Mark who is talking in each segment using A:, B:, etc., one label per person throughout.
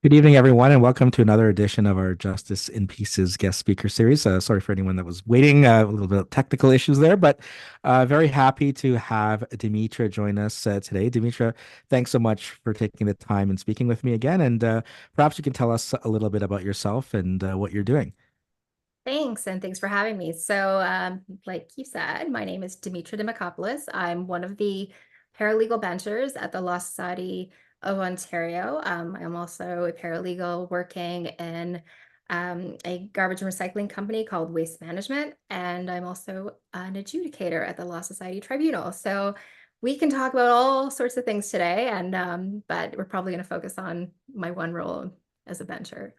A: Good evening, everyone, and welcome to another edition of our Justice in Pieces guest speaker series. Sorry for anyone that was waiting, a little bit of technical issues there, but very happy to have Demetra join us today. Demetra, thanks so much for taking the time and speaking with me again. And perhaps you can tell us a little bit about yourself and what you're doing.
B: Thanks, and thanks for having me. Like you said, my name is Demetra Dimokopoulos. I'm one of the paralegal benchers at the Law Society of Ontario. I'm also a paralegal working in a garbage and recycling company called Waste Management, and I'm also an adjudicator at the Law Society Tribunal. So we can talk about all sorts of things today, and but we're probably going to focus on my one role as a bencher.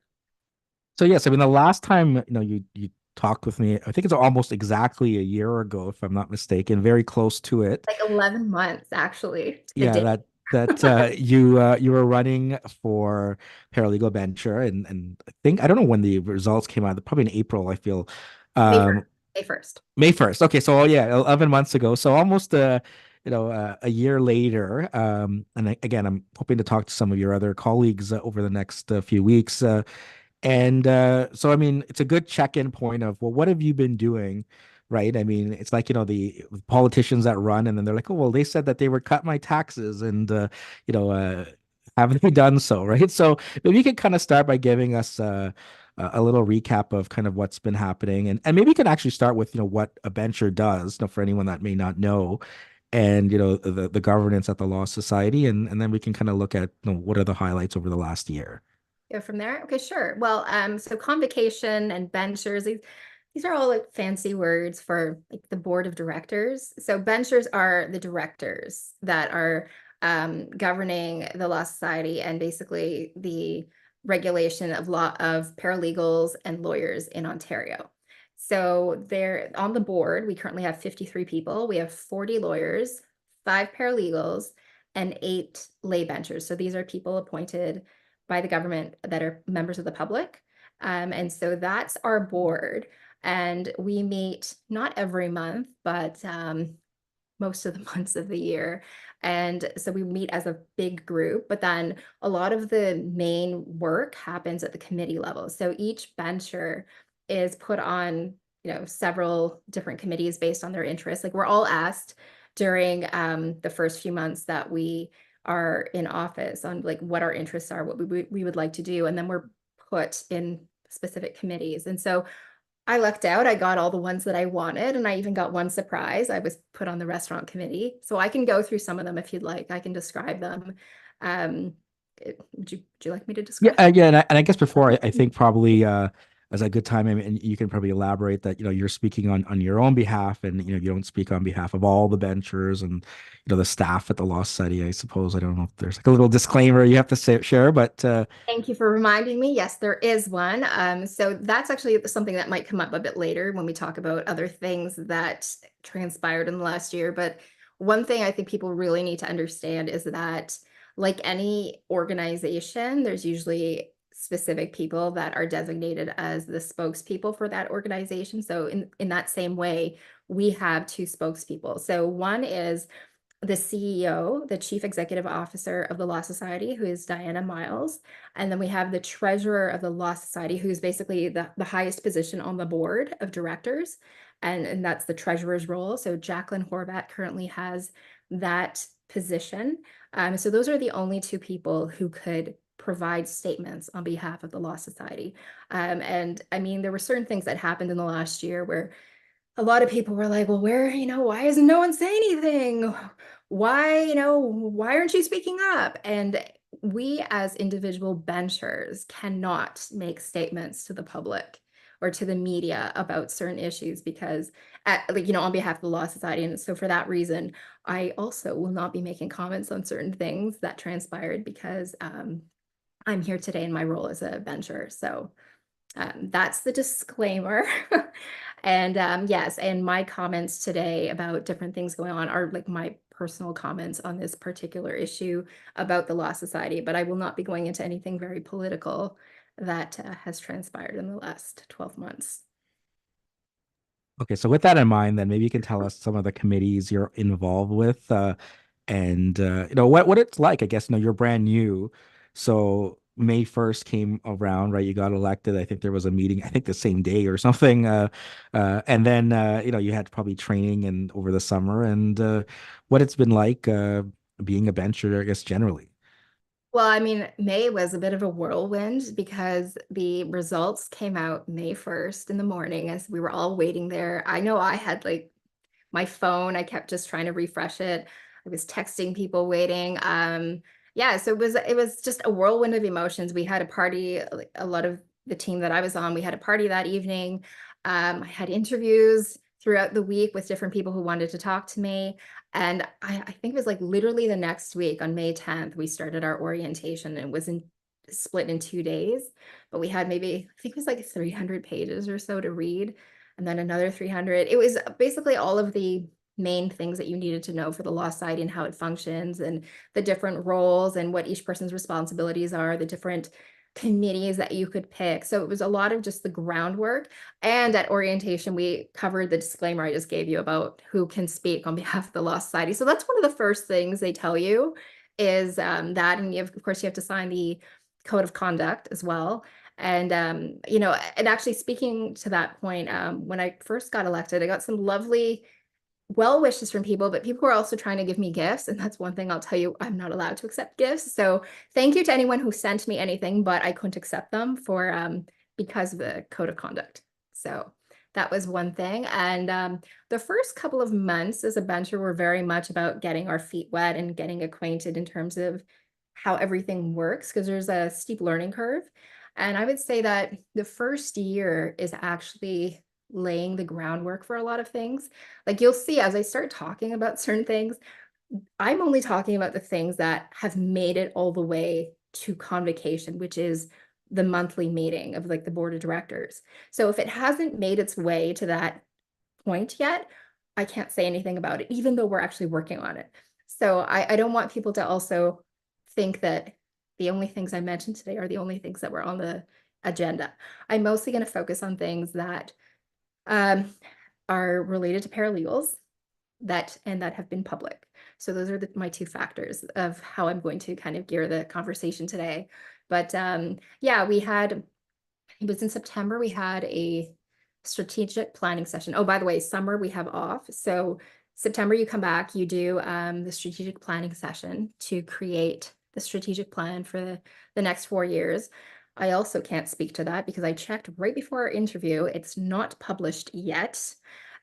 A: So yes, I mean the last time you talked with me, I think it's almost exactly a year ago, if I'm not mistaken, very close to it.
B: Like 11 months, actually, to the
A: Yeah,
B: day.
A: that you were running for paralegal bencher, and I think I don't know when the results came out, probably in April, I feel.
B: May 1st.
A: Um
B: May 1st.
A: May 1st. Okay, so yeah, 11 months ago. So almost a year later. And again, I'm hoping to talk to some of your other colleagues over the next few weeks. And so, I mean, it's a good check-in point of, well, what have you been doing? Right. I mean, it's like, the politicians that run and then they're like, oh, well, they said that they would cut my taxes and, you know, uh, haven't they done so? Right. So maybe you could kind of start by giving us a little recap of kind of what's been happening. And maybe you can actually start with, what a bencher does, for anyone that may not know, and, the governance at the Law Society. And then we can kind of look at, what are the highlights over the last year.
B: Go from there. Okay, sure. Well, so convocation and benchers, these are all like fancy words for like the board of directors. So benchers are the directors that are governing the Law Society and basically the regulation of law of paralegals and lawyers in Ontario. So they're on the board. We currently have 53 people. We have 40 lawyers, 5 paralegals, and 8 lay benchers. So these are people appointed by the government that are members of the public. And so that's our board. And we meet not every month, but most of the months of the year. And so we meet as a big group, but then a lot of the main work happens at the committee level. So each bencher is put on, several different committees based on their interests. Like we're all asked during the first few months that we are in office on like what our interests are, what we would like to do, and then we're put in specific committees. And so I lucked out. I got all the ones that I wanted, and I even got one surprise. I was put on the restaurant committee. So I can go through some of them if you'd like. I can describe them. Um, would you like me to
A: Yeah,
B: describe?
A: yeah, and I guess before I think probably as a good time, I mean, and you can probably elaborate that you're speaking on your own behalf, and you don't speak on behalf of all the benchers and the staff at the Law Society. I suppose I don't know if there's like a little disclaimer you have to share, but
B: Thank you for reminding me. Yes, there is one. So that's actually something that might come up a bit later when we talk about other things that transpired in the last year. But one thing I think people really need to understand is that, like any organization, there's usually specific people that are designated as the spokespeople for that organization. So in that same way, we have 2 spokespeople. So one is the CEO, the Chief Executive Officer of the Law Society, who is Diana Miles. And then we have the Treasurer of the Law Society, who's basically the highest position on the board of directors. And that's the treasurer's role. So Jacqueline Horvat currently has that position. So those are the only 2 people who could provide statements on behalf of the Law Society. And I mean, there were certain things that happened in the last year where a lot of people were like, well, why isn't no one saying anything? Why aren't you speaking up? And we as individual benchers cannot make statements to the public or to the media about certain issues because on behalf of the Law Society. And so for that reason, I also will not be making comments on certain things that transpired because I'm here today in my role as a bencher. So that's the disclaimer. And yes, and my comments today about different things going on are like my personal comments on this particular issue about the Law Society, but I will not be going into anything very political that has transpired in the last 12 months.
A: okay. So with that in mind, then maybe you can tell us some of the committees you're involved with, and what it's like. I guess you're brand new, so May 1st came around, right? You got elected. I think there was a meeting, I think the same day or something. And then you had probably training and over the summer and what it's been like being a bencher, I guess generally.
B: Well, I mean, May was a bit of a whirlwind because the results came out May 1st in the morning as we were all waiting there. I know I had like my phone. I kept just trying to refresh it. I was texting people waiting. Yeah, so it was just a whirlwind of emotions. We had a party, like, a lot of the team that I was on, we had a party that evening. I had interviews throughout the week with different people who wanted to talk to me. And I think it was like literally the next week on May 10th, we started our orientation and it was split in 2 days. But we had maybe, I think it was like 300 pages or so to read and then another 300. It was basically all of the main things that you needed to know for the Law Society and how it functions and the different roles and what each person's responsibilities are, the different committees that you could pick. So it was a lot of just the groundwork. And at orientation, we covered the disclaimer I just gave you about who can speak on behalf of the Law Society. So that's one of the first things they tell you is that, and of course, you have to sign the code of conduct as well. And and actually speaking to that point, when I first got elected, I got some lovely well wishes from people, but people were also trying to give me gifts. And that's one thing I'll tell you, I'm not allowed to accept gifts. So thank you to anyone who sent me anything, but I couldn't accept them for because of the code of conduct. So that was one thing. And the first couple of months as a bencher were very much about getting our feet wet and getting acquainted in terms of how everything works, because there's a steep learning curve. And I would say that the first year is actually laying the groundwork for a lot of things. Like you'll see as I start talking about certain things, I'm only talking about the things that have made it all the way to convocation, which is the monthly meeting of like the board of directors. So if it hasn't made its way to that point yet, I can't say anything about it, even though we're actually working on it. So I don't want people to also think that the only things I mentioned today are the only things that were on the agenda. I'm mostly going to focus on things that um, are related to paralegals that have been public. So those are my two factors of how I'm going to kind of gear the conversation today. But yeah, it was in September, we had a strategic planning session. Oh, by the way, summer we have off. So September, you come back, you do the strategic planning session to create the strategic plan for the next 4 years. I also can't speak to that because I checked right before our interview. It's not published yet.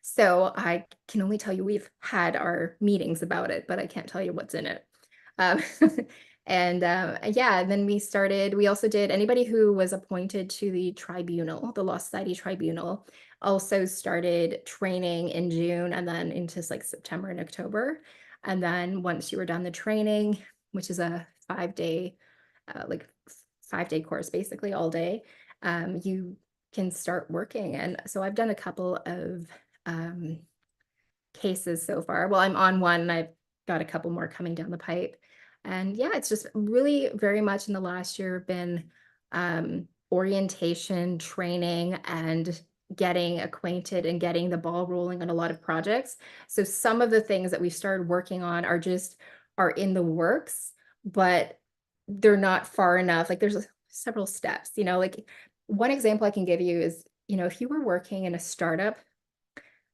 B: So I can only tell you we've had our meetings about it, but I can't tell you what's in it. Um, And yeah, and then we also did anybody who was appointed to the tribunal, the Law Society Tribunal, also started training in June and then into like September and October. And then once you were done the training, which is a 5 day, like 5 day course, basically all day, you can start working. And so I've done a couple of um, cases so far. Well, I'm on one and I've got a couple more coming down the pipe. And yeah, it's just really very much in the last year been orientation, training, and getting acquainted and getting the ball rolling on a lot of projects. So some of the things that we've started working on are in the works, but they're not far enough. Like there's several steps, like one example I can give you is, if you were working in a startup,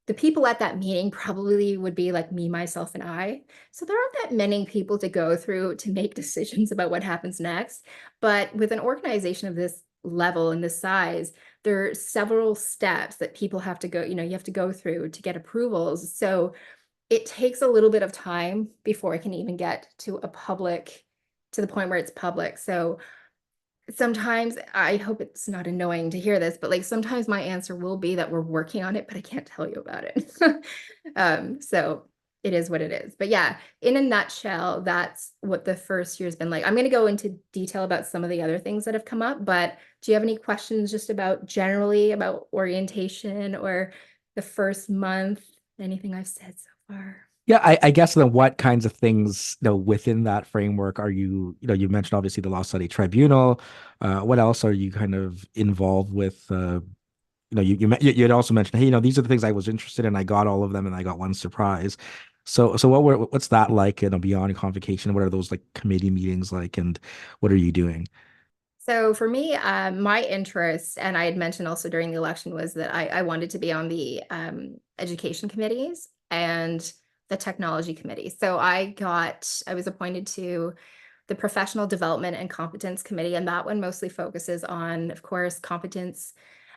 B: the people at that meeting probably would be like me, myself, and I. So there aren't that many people to go through to make decisions about what happens next. But with an organization of this level and this size, there are several steps that people have to go, you have to go through to get approvals. So it takes a little bit of time before it can even get to the point where it's public. So sometimes I hope it's not annoying to hear this, but like sometimes my answer will be that we're working on it, but I can't tell you about it. So it is what it is. But yeah, in a nutshell, that's what the first year's been like. I'm going to go into detail about some of the other things that have come up, but do you have any questions just about generally about orientation or the first month, anything I've said so far?
A: Yeah, I guess then what kinds of things, within that framework are you mentioned obviously the Law Study Tribunal. What else are you kind of involved with? You had also mentioned, hey, these are the things I was interested in. I got all of them and I got one surprise. So what's that like, beyond convocation? What are those like committee meetings like and what are you doing?
B: So for me, my interest, and I had mentioned also during the election, was that I wanted to be on the education committees and the technology committee. So I was appointed to the professional development and competence committee, and that one mostly focuses on, of course, competence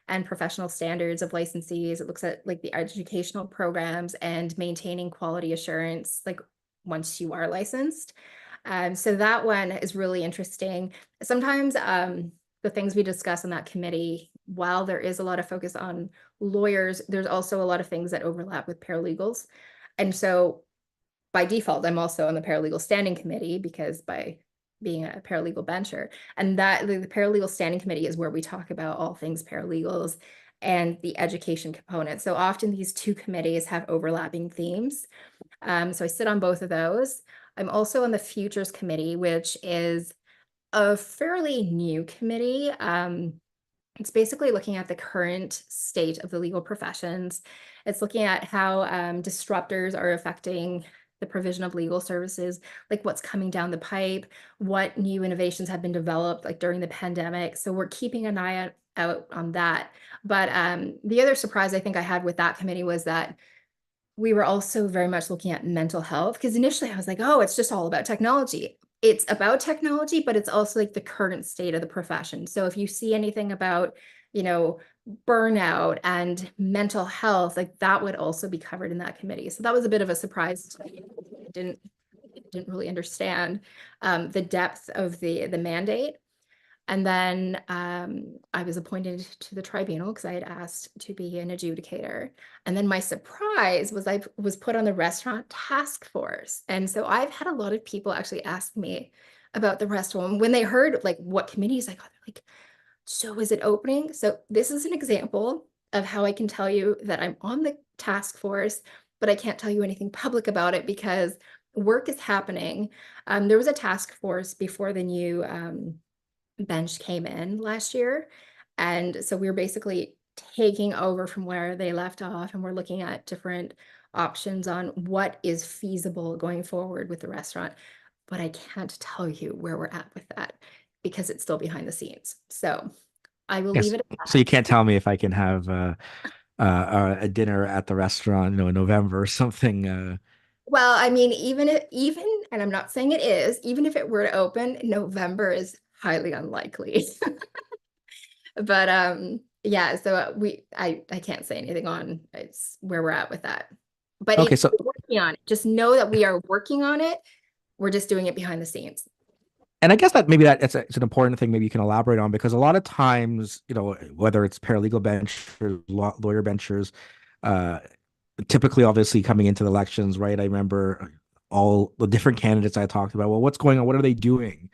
B: and professional standards of licensees. It looks at like the educational programs and maintaining quality assurance, like once you are licensed. So that one is really interesting. Sometimes the things we discuss in that committee, while there is a lot of focus on lawyers, there's also a lot of things that overlap with paralegals. And so by default, I'm also on the paralegal standing committee because by being a paralegal bencher, and that the paralegal standing committee is where we talk about all things paralegals and the education component. So often these two committees have overlapping themes. So I sit on both of those. I'm also on the futures committee, which is a fairly new committee. It's basically looking at the current state of the legal professions. It's looking at how disruptors are affecting the provision of legal services, like what's coming down the pipe, what new innovations have been developed like during the pandemic. So we're keeping an eye out on that. But the other surprise I think I had with that committee was that we were also very much looking at mental health because initially I was like, oh, it's just all about technology. It's about technology, but it's also like the current state of the profession. So if you see anything about, you know, burnout and mental health, like that would also be covered in that committee. So that was a bit of a surprise to me. I didn't really understand the depth of the mandate. And then I was appointed to the tribunal because I had asked to be an adjudicator. And then my surprise was I was put on the restaurant task force. And so I've had a lot of people actually ask me about the restaurant. When they heard like what committees I got, they're like, so is it opening? So this is an example of how I can tell you that I'm on the task force, but I can't tell you anything public about it because work is happening. There was a task force before the new bench came in last year. And so we were basically taking over from where they left off, and we're looking at different options on what is feasible going forward with the restaurant. But I can't tell you where we're at with that because it's still behind the scenes. So I will leave
A: Yes.
B: it at
A: So
B: that.
A: you can't tell me if I can have a dinner at the restaurant, in November or something.
B: Well, I mean, even, and I'm not saying it is, even if it were to open, November is highly unlikely. But yeah, so I can't say anything on it's where we're at with that. But
A: Okay,
B: it's
A: so
B: we're working on it. Just know that we are working on it. We're just doing it behind the scenes.
A: and I guess that maybe it's an important thing maybe you can elaborate on because a lot of times, whether it's paralegal benchers, lawyer benchers, uh, typically obviously coming into the elections, right? I remember all the different candidates I talked about. Well, what's going on? What are they doing?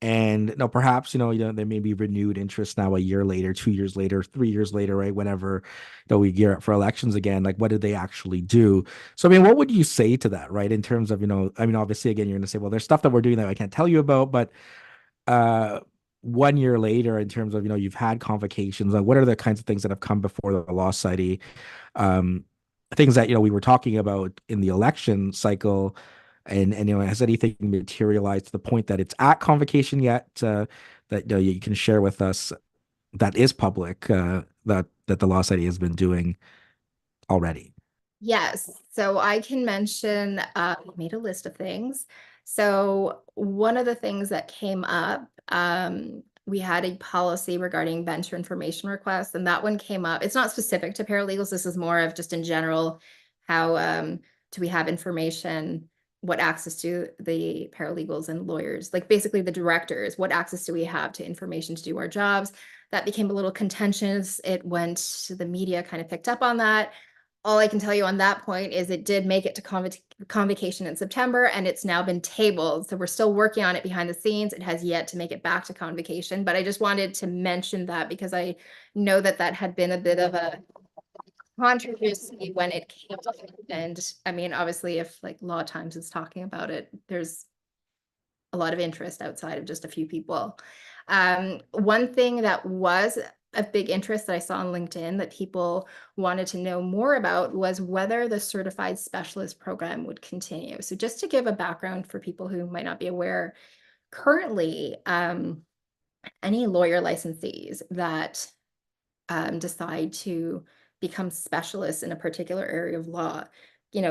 A: And no, perhaps, there may be renewed interest now a year later, 2 years later, 3 years later, right? Whenever, we gear up for elections again, like what did they actually do? So, I mean, what would you say to that, right? In terms of, I mean, obviously, again, you're going to say, well, there's stuff that we're doing that I can't tell you about, but uh, 1 year later, in terms of, you've had convocations, like what are the kinds of things that have come before the Law Society? Um, Things that, we were talking about in the election cycle and has anything materialized to the point that it's at convocation yet that you can share with us that is public that the Law Society has been doing already?
B: Yes, so I can mention, we made a list of things. So one of the things that came up, we had a policy regarding bench information requests, and that one came up. It's not specific to paralegals. This is more of just in general, how do we have information, what access to the paralegals and lawyers, like basically the directors, what access do we have to information to do our jobs? That became a little contentious. It went to the media, kind of picked up on that. All I can tell you on that point is it did make it to convocation in September, and it's now been tabled. So we're still working on it behind the scenes. It has yet to make it back to convocation, but I just wanted to mention that because I know that that had been a bit of a controversy when it came up. And I mean, obviously, if like Law Times is talking about it, there's a lot of interest outside of just a few people. One thing that was a big interest that I saw on LinkedIn that people wanted to know more about was whether the certified specialist program would continue. So just to give a background for people who might not be aware, currently, any lawyer licensees that decide to become specialists in a particular area of law,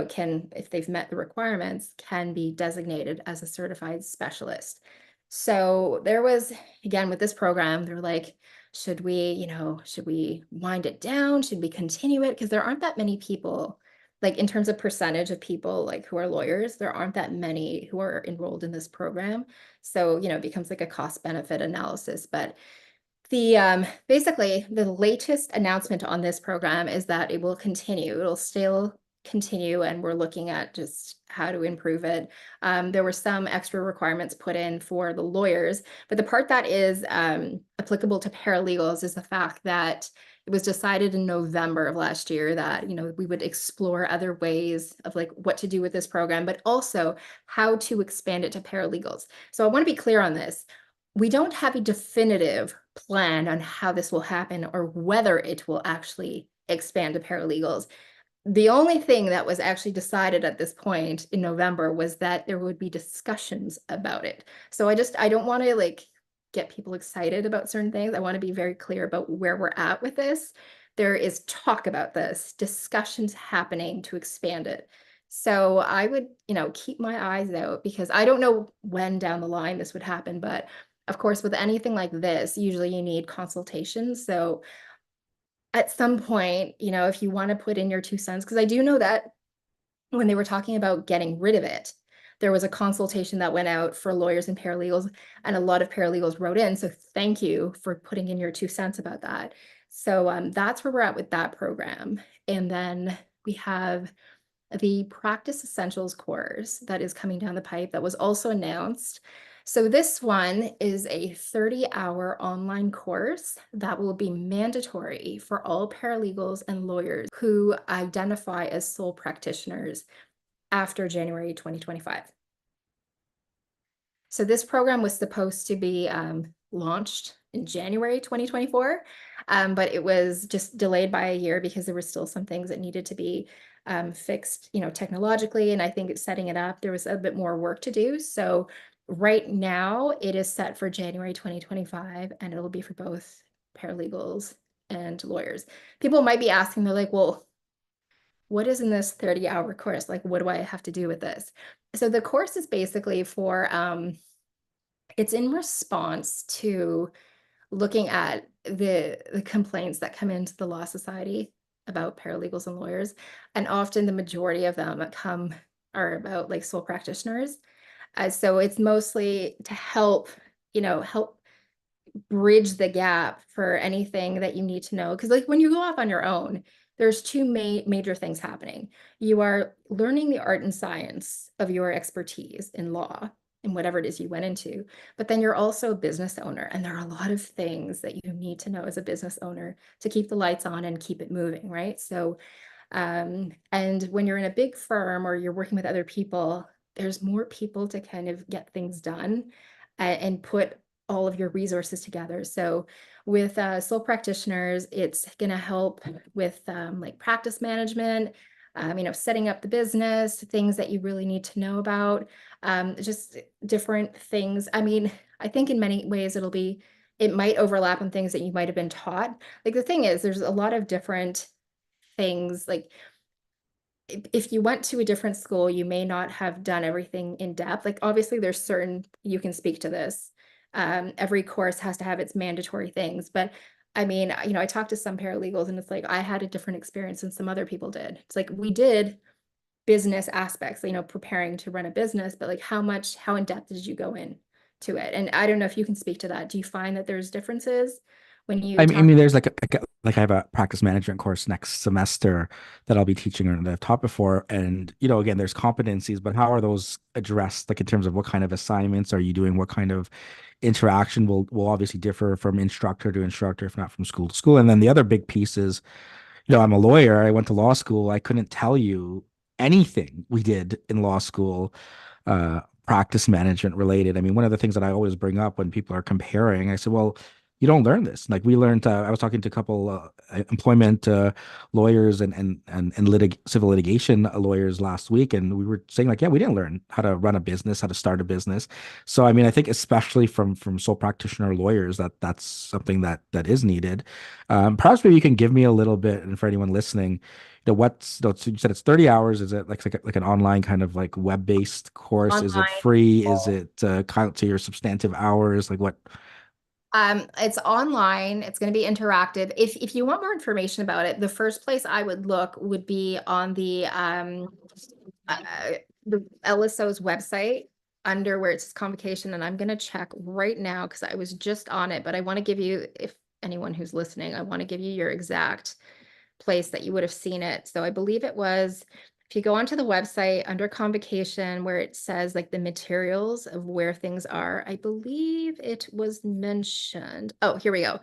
B: can, if they've met the requirements, can be designated as a certified specialist. So there was, again, with this program, they're like, should we wind it down? Should we continue it? Because there aren't that many people, like in terms of percentage of people like who are lawyers, there aren't that many who are enrolled in this program. So, it becomes like a cost benefit analysis. But the basically the latest announcement on this program is that it will continue. It'll still continue, and we're looking at just how to improve it. There were some extra requirements put in for the lawyers, but the part that is applicable to paralegals is the fact that it was decided in November of last year that we would explore other ways of like what to do with this program, but also how to expand it to paralegals. So I want to be clear on this. We don't have a definitive plan on how this will happen or whether it will actually expand to paralegals. The only thing that was actually decided at this point in November was that there would be discussions about it. So I don't want to like get people excited about certain things. I want to be very clear about where we're at with this. There is talk about this, discussions happening to expand it. So I would, keep my eyes out because I don't know when down the line this would happen, but of course, with anything like this, usually you need consultations. So at some point, if you want to put in your 2 cents, because I do know that when they were talking about getting rid of it, there was a consultation that went out for lawyers and paralegals, and a lot of paralegals wrote in. So thank you for putting in your 2 cents about that. So that's where we're at with that program. And then we have the Practice Essentials course that is coming down the pipe that was also announced. So this one is a 30-hour online course that will be mandatory for all paralegals and lawyers who identify as sole practitioners after January 2025. So this program was supposed to be launched in January 2024, but it was just delayed by a year because there were still some things that needed to be fixed, technologically. And I think setting it up, there was a bit more work to do. So right now it is set for January 2025, and it'll be for both paralegals and lawyers. People might be asking, they're like, well, what is in this 30-hour course? Like, what do I have to do with this? So the course is basically for it's in response to looking at the complaints that come into the Law Society about paralegals and lawyers. And often the majority of them are about like sole practitioners. So it's mostly to help, help bridge the gap for anything that you need to know. Because like when you go off on your own, there's two major things happening. You are learning the art and science of your expertise in law and whatever it is you went into, but then you're also a business owner. And there are a lot of things that you need to know as a business owner to keep the lights on and keep it moving, right? So and when you're in a big firm or you're working with other people, there's more people to kind of get things done and put all of your resources together. So with sole practitioners, it's going to help with like practice management, setting up the business, things that you really need to know about, just different things. I mean, I think in many ways it might overlap on things that you might have been taught. Like the thing is, there's a lot of different things. Like if you went to a different school, you may not have done everything in depth. Like obviously there's certain, you can speak to this. Every course has to have its mandatory things, but I mean, I talked to some paralegals and it's like, I had a different experience than some other people did. It's like, we did business aspects, preparing to run a business, but like how in depth did you go in to it? And I don't know if you can speak to that. Do you find that there's differences when you
A: I
B: talk?
A: mean, there's like I have a practice management course next semester that I'll be teaching or that I've taught before. And, again, there's competencies, but how are those addressed? Like in terms of what kind of assignments are you doing? What kind of interaction will obviously differ from instructor to instructor, if not from school to school. And then the other big piece is, I'm a lawyer. I went to law school. I couldn't tell you anything we did in law school, practice management related. I mean, one of the things that I always bring up when people are comparing, I said, well, you don't learn this. Like we learned, I was talking to a couple employment lawyers and civil litigation lawyers last week, and we were saying like, yeah, we didn't learn how to run a business, how to start a business. So I mean, I think especially from sole practitioner lawyers, that's something that is needed. Perhaps maybe you can give me a little bit, and for anyone listening, so you said it's 30 hours. Is it like an online kind of like web-based course? Is it
B: Online.
A: free? Is it count to your substantive hours? Like what?
B: It's online. It's going to be interactive. If you want more information about it, the first place I would look would be on uh, the LSO's website under where it says convocation. And I'm going to check right now because I was just on it, but I want to give you, if anyone who's listening, I want to give you your exact place that you would have seen it. So I believe it was, if you go onto the website under convocation where it says like the materials of where things are, I believe it was mentioned. Oh, here we go.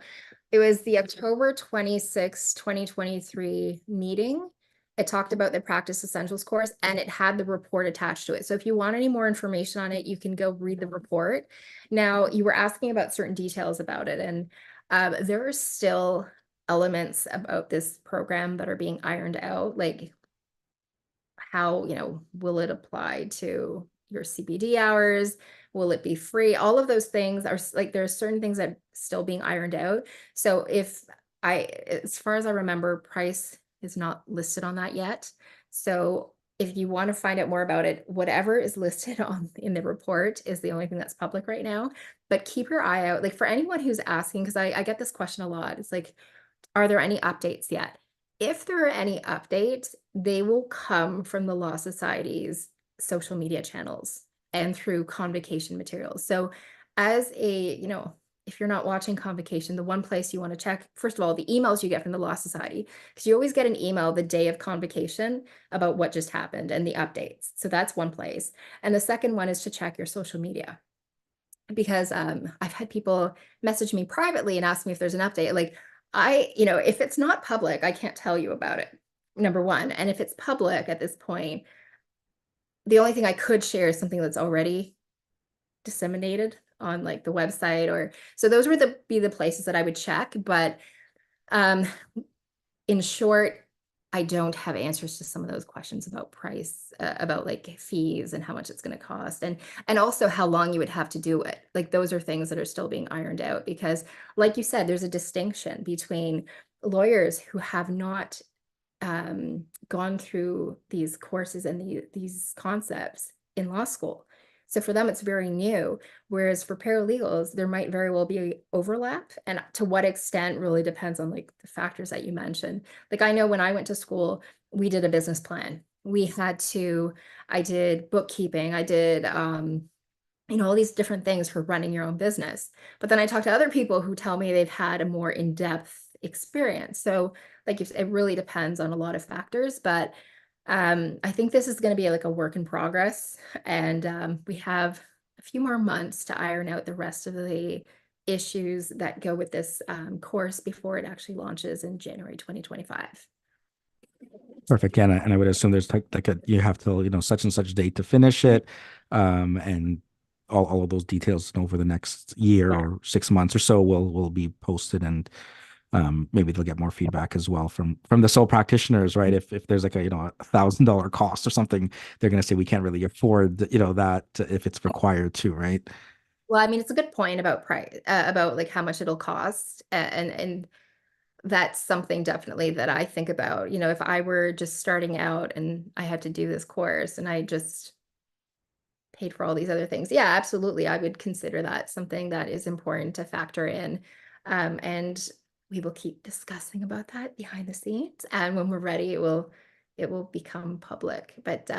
B: It was the October 26, 2023 meeting. It talked about the practice essentials course and it had the report attached to it. So if you want any more information on it, you can go read the report. Now, you were asking about certain details about it, and there are still elements about this program that are being ironed out, like how, will it apply to your CPD hours? Will it be free? All of those things are like, there are certain things that are still being ironed out. So as far as I remember, price is not listed on that yet. So if you want to find out more about it, whatever is listed on in the report is the only thing that's public right now. But keep your eye out, like for anyone who's asking, because I get this question a lot. It's like, are there any updates yet? If there are any updates, they will come from the Law Society's social media channels and through convocation materials. So as if you're not watching convocation, the one place you want to check, first of all, the emails you get from the Law Society, because you always get an email the day of convocation about what just happened and the updates. So that's one place. And the second one is to check your social media, because I've had people message me privately and ask me if there's an update. Like if it's not public, I can't tell you about it, number one. And if it's public at this point, the only thing I could share is something that's already disseminated on like the website, or so those would be the places that I would check. But um, in short, I don't have answers to some of those questions about price, about like fees and how much it's going to cost, and also how long you would have to do it. Like those are things that are still being ironed out because, like you said, there's a distinction between lawyers who have not gone through these courses and these concepts in law school. So for them, it's very new. Whereas for paralegals, there might very well be overlap. And to what extent really depends on like the factors that you mentioned. Like I know when I went to school, we did a business plan. I did bookkeeping, I did all these different things for running your own business. But then I talk to other people who tell me they've had a more in-depth experience. So like it really depends on a lot of factors, but I think this is going to be like a work in progress. And we have a few more months to iron out the rest of the issues that go with this course before it actually launches in January 2025.
A: Perfect. Yeah, and I would assume there's like a you have till such and such date to finish it, and all of those details over the next year
B: Yeah.
A: or 6 months or so will be posted, and maybe they'll get more feedback as well from the sole practitioners, right? If there's like $1,000 cost or something, they're going to say we can't really afford that if it's required to, right?
B: Well, I mean, it's a good point about price, about like how much it'll cost, and that's something definitely that I think about. If I were just starting out and I had to do this course and I just paid for all these other things, yeah, absolutely, I would consider that something that is important to factor in. And we will keep discussing about that behind the scenes. And when we're ready, it will become public. But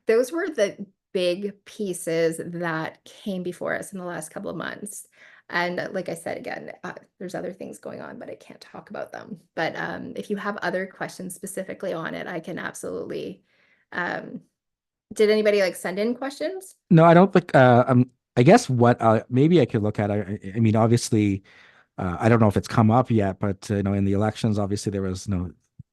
B: those were the big pieces that came before us in the last couple of months. And like I said, again, there's other things going on, but I can't talk about them. But if you have other questions specifically on it, I can absolutely. Um, did anybody like send in questions?
A: No, I don't think. I guess what maybe I could look at. I mean, obviously, I don't know if it's come up yet, but in the elections, obviously there was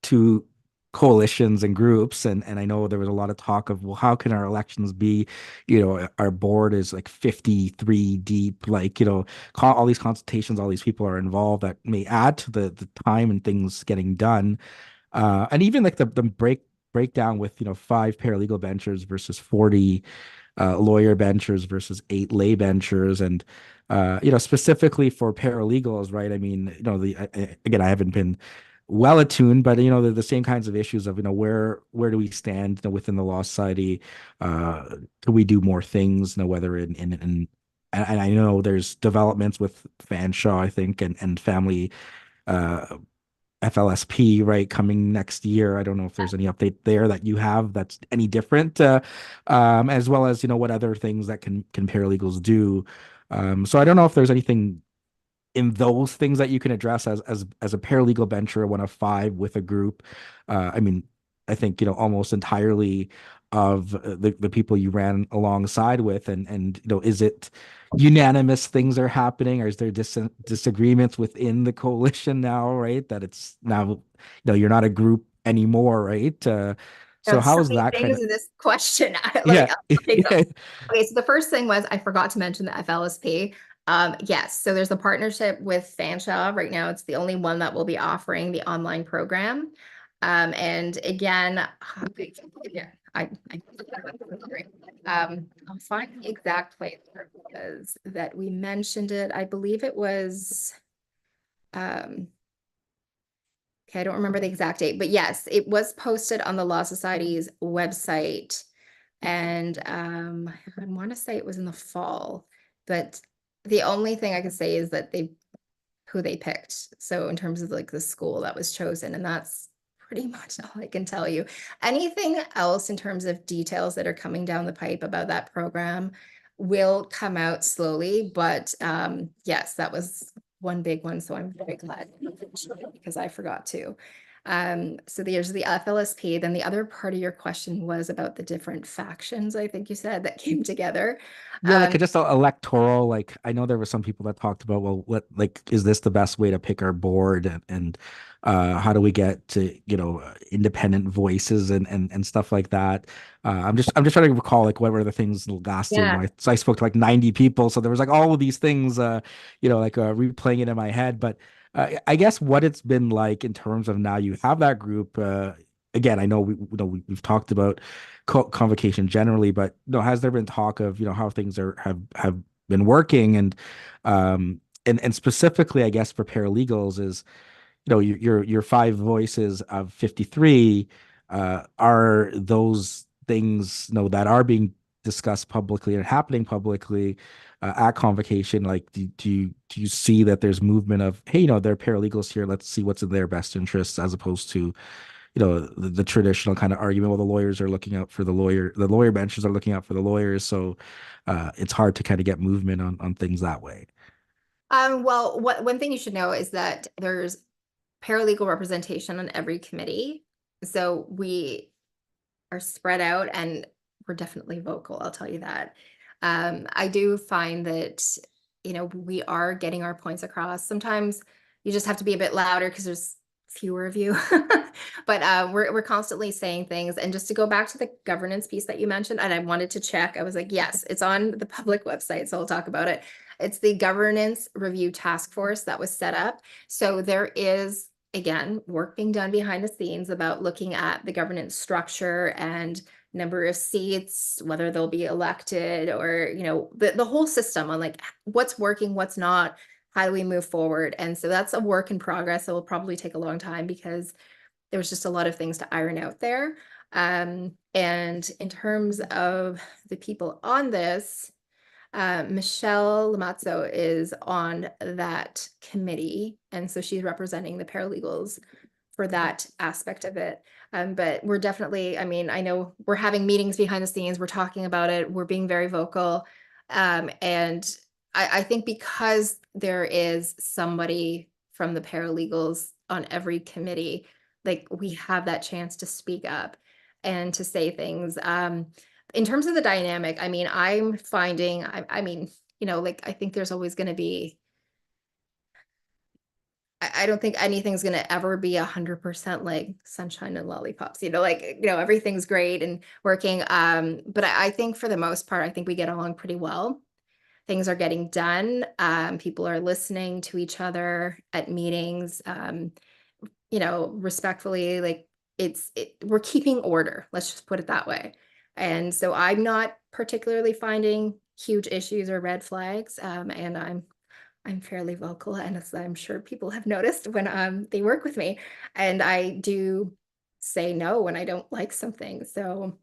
A: two. coalitions and groups, and I know there was a lot of talk of, well, how can our elections be, our board is like 53 deep, like, all these consultations, all these people are involved that may add to the time and things getting done. And even like the breakdown with, five paralegal benchers versus 40 lawyer benchers versus eight lay benchers. And, specifically for paralegals, right? I mean, again, I haven't been well attuned, but, the same kinds of issues of, where do we stand, within the Law Society? Could we do more things, whether and I know there's developments with Fanshawe, I think, and family, uh, FLSP, right, coming next year. I don't know if there's any update there that you have that's any different, as well as, what other things that can paralegals do. So I don't know if there's anything in those things that you can address as a paralegal bencher, one of five with a group. I mean, I think, almost entirely of the people you ran alongside with, and is it unanimous things are happening, or is there disagreements within the coalition now, right? That it's now, you're not a group anymore, right? So
B: So
A: how is
B: many
A: that kind
B: things
A: of,
B: in this question. Like,
A: yeah,
B: I'll take them.
A: yeah,
B: Okay, so the first thing was I forgot to mention the FLSP. Yes, so there's a partnership with Fanshawe. Right now, it's the only one that will be offering the online program. And again, yeah, I'll find the exact place where it was that we mentioned it. I believe it was, um, okay, I don't remember the exact date, but yes, it was posted on the Law Society's website. And I want to say it was in the fall, but the only thing I can say is that they who they picked. So in terms of like the school that was chosen, and that's pretty much all I can tell you. Anything else in terms of details that are coming down the pipe about that program will come out slowly, but yes, that was one big one. So I'm very glad because I forgot to. So there's the FLSP. Then the other part of your question was about the different factions, I think you said, that came together.
A: yeah, like just a electoral. Like I know there were some people that talked about, well, like, is this the best way to pick our board, and how do we get to, independent voices and stuff like that. I'm just trying to recall, like, what were the things last year.
B: Yeah.
A: So I spoke to like 90 people, so there was like all of these things, like, replaying it in my head. But I guess what it's been like in terms of, now you have that group. Again, I know we've talked about convocation generally, but, has there been talk of, how things have been working, and specifically, I guess, for paralegals is, your five voices of 53, are those things, that are being discussed publicly and happening publicly, at convocation, like, do you see that there's movement of, hey, there are paralegals here, let's see what's in their best interests, as opposed to, the traditional kind of argument, well, the lawyers are looking out for the lawyer benches are looking out for the lawyers, so it's hard to kind of get movement on things that way.
B: Well, one thing you should know is that there's paralegal representation on every committee. So we are spread out and we're definitely vocal, I'll tell you that. I do find that, we are getting our points across. Sometimes you just have to be a bit louder because there's fewer of you. But we're constantly saying things. And just to go back to the governance piece that you mentioned, and I wanted to check, I was like, yes, it's on the public website, so I'll talk about it. It's the Governance Review Task Force that was set up. So there is, again, work being done behind the scenes about looking at the governance structure and number of seats, whether they'll be elected, or, the whole system on like what's working, what's not, how do we move forward. And so that's a work in progress. It will probably take a long time because there was just a lot of things to iron out there. And in terms of the people on this, Michelle Lamazzo is on that committee, and so she's representing the paralegals for that aspect of it. But we're definitely, I mean, I know we're having meetings behind the scenes, we're talking about it, we're being very vocal. And I think because there is somebody from the paralegals on every committee, like we have that chance to speak up and to say things. In terms of the dynamic, I mean, I'm finding, I mean, like I think there's always going to be I don't think anything's gonna ever be 100% like sunshine and lollipops, like, everything's great and working. But I think for the most part, I think we get along pretty well. Things are getting done. People are listening to each other at meetings, respectfully, like we're keeping order. Let's just put it that way. And so I'm not particularly finding huge issues or red flags. And I'm fairly vocal, and as I'm sure people have noticed when they work with me, and I do say no when I don't like something. So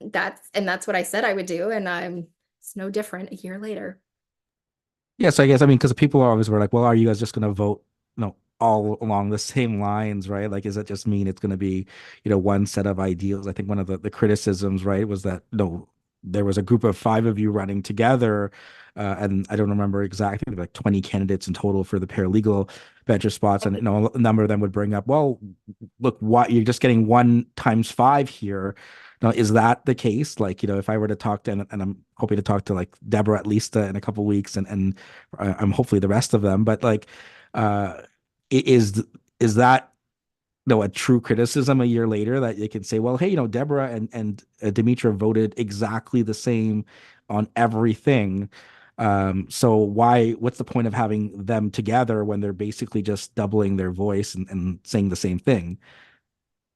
B: that's what I said I would do, and it's no different a year later.
A: Yeah, so I guess I mean because people are always were like, well, are you guys just going to vote, all along the same lines, right? Like, does that just mean it's going to be, one set of ideals? I think one of the criticisms, right, was that no, there was a group of five of you running together, and I don't remember exactly, like 20 candidates in total for the paralegal bencher spots, and a number of them would bring up, well, look, what you're just getting one times five here. Now, is that the case? Like, if I were to talk to, and I'm hoping to talk to like Deborah at least in a couple weeks, and I'm hopefully the rest of them, but like, uh, is that a true criticism a year later that you can say, well, hey, Deborah and Demetra voted exactly the same on everything. So what's the point of having them together when they're basically just doubling their voice and saying the same thing?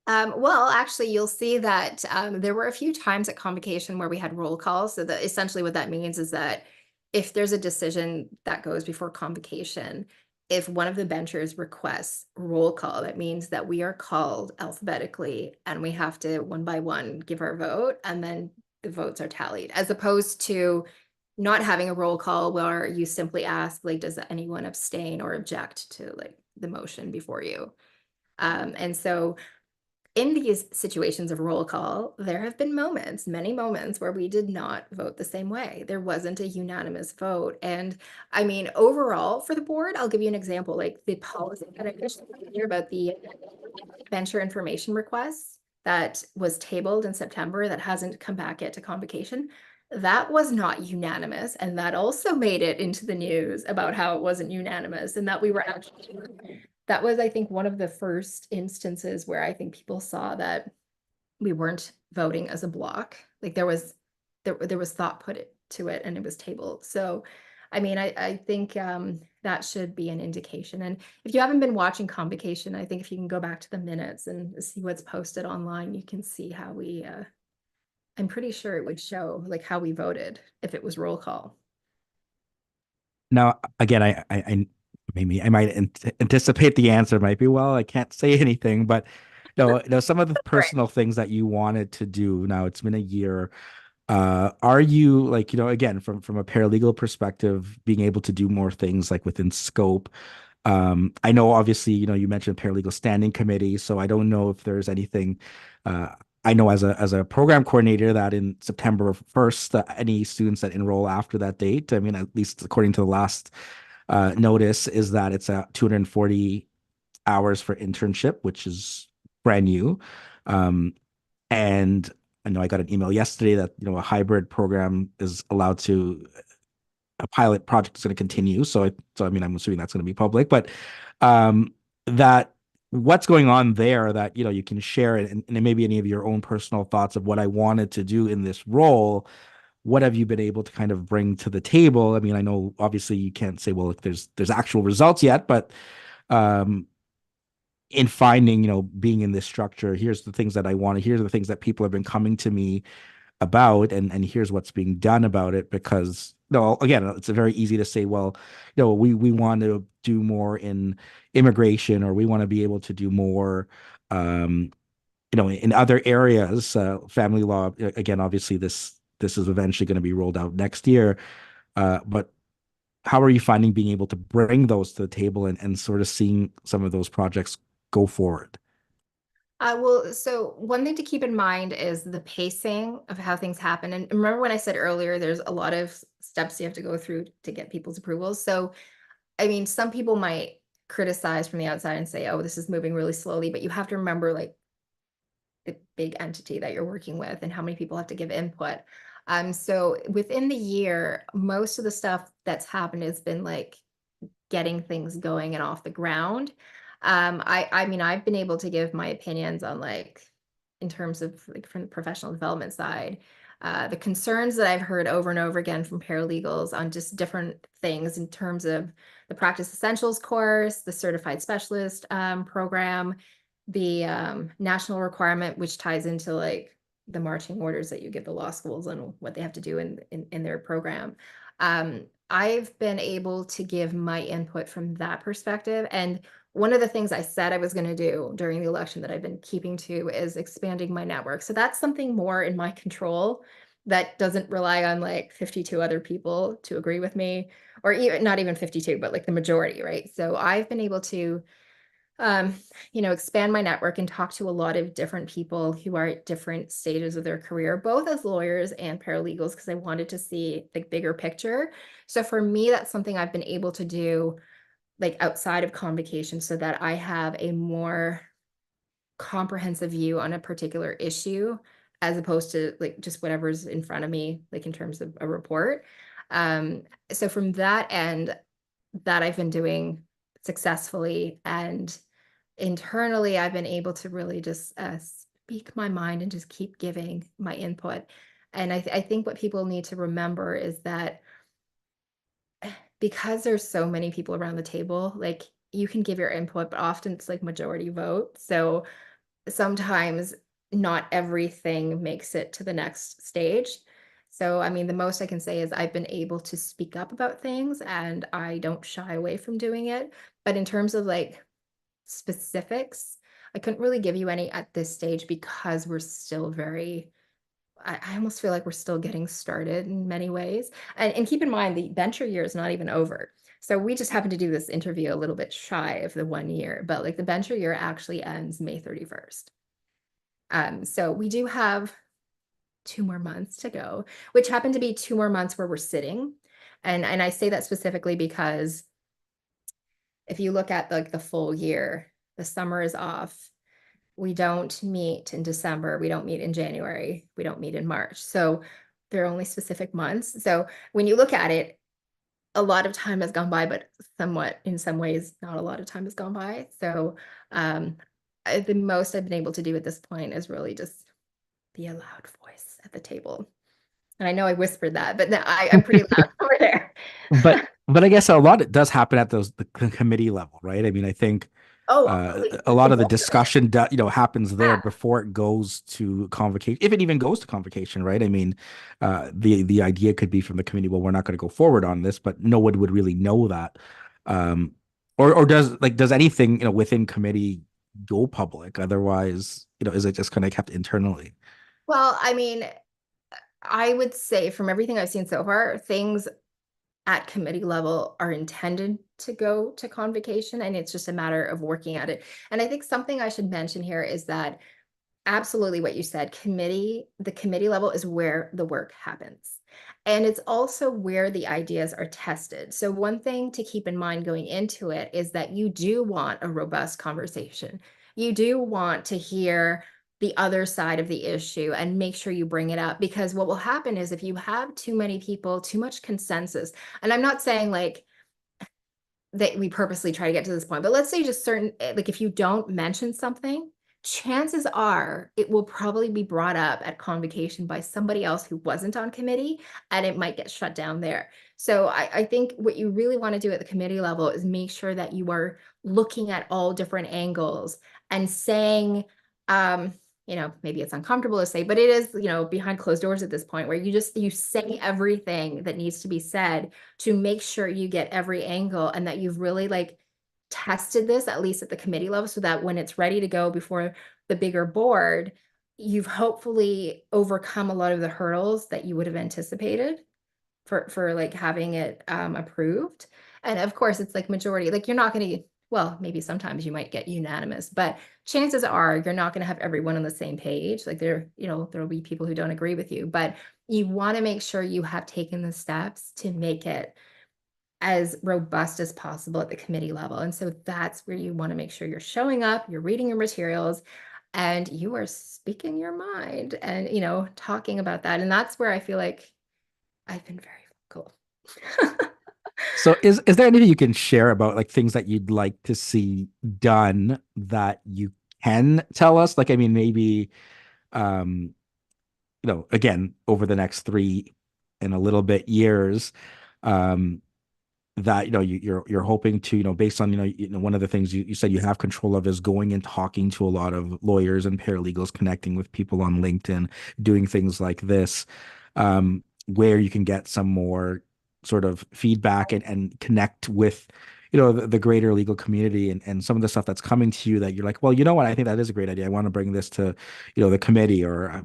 B: Well, actually, you'll see that there were a few times at convocation where we had roll calls. So that essentially what that means is that if there's a decision that goes before convocation, if one of the benchers requests roll call, that means that we are called alphabetically and we have to one by one give our vote, and then the votes are tallied, as opposed to not having a roll call where you simply ask, like, does anyone abstain or object to like the motion before you? And so in these situations of roll call, there have been moments, many moments, where we did not vote the same way. There wasn't a unanimous vote. And I mean, overall, for the board, I'll give you an example, like the policy that I mentioned earlier about the venture information requests that was tabled in September that hasn't come back yet to convocation. That was not unanimous. And that also made it into the news about how it wasn't unanimous and that we were actually, that was, I think, one of the first instances where I think people saw that we weren't voting as a block. Like there was thought put to it and it was tabled. So I mean, I think that should be an indication. And if you haven't been watching convocation, I think if you can go back to the minutes and see what's posted online, you can see how we I'm pretty sure it would show like how we voted if it was roll call.
A: Now, again, maybe I might anticipate the answer might be, well, I can't say anything, but no, some of the
B: Right.
A: personal things that you wanted to do. Now it's been a year. Are you like, again, from a paralegal perspective, being able to do more things like within scope? I know obviously, you mentioned paralegal standing committee, so I don't know if there's anything. Uh, I know as a program coordinator that in September 1st, any students that enroll after that date, I mean, at least according to the last notice, is that it's 240 hours for internship, which is brand new. Um, and I know I got an email yesterday that a hybrid program is allowed to a pilot project is going to continue. So I mean, I'm assuming that's going to be public, but that what's going on there that you can share it, and maybe any of your own personal thoughts of what I wanted to do in this role. What have you been able to kind of bring to the table? I mean, I know obviously you can't say, well, if there's actual results yet, but um, in finding, being in this structure, here's the things that I want to, here's the things that people have been coming to me about, and here's what's being done about it. Because no, again, it's very easy to say, well, we want to do more in immigration, or we want to be able to do more in other areas, family law. Again, obviously this is eventually going to be rolled out next year, but how are you finding being able to bring those to the table, and sort of seeing some of those projects go forward?
B: Well, so one thing to keep in mind is the pacing of how things happen. And remember when I said earlier, there's a lot of steps you have to go through to get people's approvals. So, I mean, some people might criticize from the outside and say, oh, this is moving really slowly, but you have to remember like the big entity that you're working with and how many people have to give input. So within the year, most of the stuff that's happened has been like getting things going and off the ground. I mean, I've been able to give my opinions on like in terms of like from the professional development side, the concerns that I've heard over and over again from paralegals on just different things in terms of the practice essentials course, the certified specialist program, the national requirement, which ties into like the marching orders that you give the law schools and what they have to do in their program. I've been able to give my input from that perspective. And one of the things I said I was going to do during the election that I've been keeping to is expanding my network. So that's something more in my control that doesn't rely on like 52 other people to agree with me, or even not even 52, but like the majority, right? So I've been able to um, expand my network and talk to a lot of different people who are at different stages of their career, both as lawyers and paralegals, because I wanted to see the bigger picture. So for me, that's something I've been able to do like outside of convocation so that I have a more comprehensive view on a particular issue as opposed to like just whatever's in front of me, like in terms of a report. Um, so from that end, that I've been doing successfully, and internally, I've been able to really just speak my mind and just keep giving my input. And I think what people need to remember is that because there's so many people around the table, like you can give your input, but often it's like majority vote. So sometimes not everything makes it to the next stage. So, I mean, the most I can say is I've been able to speak up about things and I don't shy away from doing it. But in terms of like specifics, I couldn't really give you any at this stage because we're still very, I almost feel like we're still getting started in many ways. And keep in mind, the venture year is not even over. So we just happened to do this interview a little bit shy of the 1 year, but like the venture year actually ends May 31st. So we do have 2 more months to go, which happen to be 2 more months where we're sitting. And I say that specifically because if you look at like the full year, the summer is off. We don't meet in December. We don't meet in January. We don't meet in March. So they're only specific months. So when you look at it, a lot of time has gone by, but somewhat in some ways, not a lot of time has gone by. So um, the most I've been able to do at this point is really just be a loud voice at the table. And I know I whispered that, but no, I'm pretty loud over there.
A: But I guess a lot it does happen at those the committee level, right? I mean, I think
B: Oh, absolutely.
A: a
B: The
A: lot of the
B: bulk of it.
A: discussion happens there
B: Yeah.
A: before it goes to convocation, if it even goes to convocation, right? I mean, the idea could be from the committee, well, we're not going to go forward on this, but no one would really know that. Um, or does anything within committee go public? Otherwise, is it just kind of kept internally?
B: Well, I mean, I would say from everything I've seen so far, things at committee level are intended to go to convocation, and it's just a matter of working at it. And I think something I should mention here is that absolutely what you said, the committee level is where the work happens. And it's also where the ideas are tested. So one thing to keep in mind going into it is that you do want a robust conversation. You do want to hear the other side of the issue and make sure you bring it up, because what will happen is if you have too many people, too much consensus, and I'm not saying like that we purposely try to get to this point, but let's say just certain, like if you don't mention something, chances are it will probably be brought up at convocation by somebody else who wasn't on committee, and it might get shut down there. So I think what you really want to do at the committee level is make sure that you are looking at all different angles and saying, um, maybe it's uncomfortable to say, but it is, behind closed doors at this point where you say everything that needs to be said to make sure you get every angle and that you've really like tested this at least at the committee level so that when it's ready to go before the bigger board, you've hopefully overcome a lot of the hurdles that you would have anticipated for like having it approved. And of course, it's like majority, like you're not going to, well, maybe sometimes you might get unanimous, but chances are you're not going to have everyone on the same page. Like there will be people who don't agree with you, but you want to make sure you have taken the steps to make it as robust as possible at the committee level. And so that's where you want to make sure you're showing up, you're reading your materials, and you are speaking your mind and, talking about that. And that's where I feel like I've been very vocal.
A: So is there anything you can share about like things that you'd like to see done that you can tell us? Like, I mean, maybe um, again, over the next 3 and a little bit years, um, that you're hoping to based on one of the things you said you have control of is going and talking to a lot of lawyers and paralegals, connecting with people on LinkedIn, doing things like this, where you can get some more sort of feedback and connect with the greater legal community, and some of the stuff that's coming to you that you're like, well, you know what, I think that is a great idea. I want to bring this to the committee, or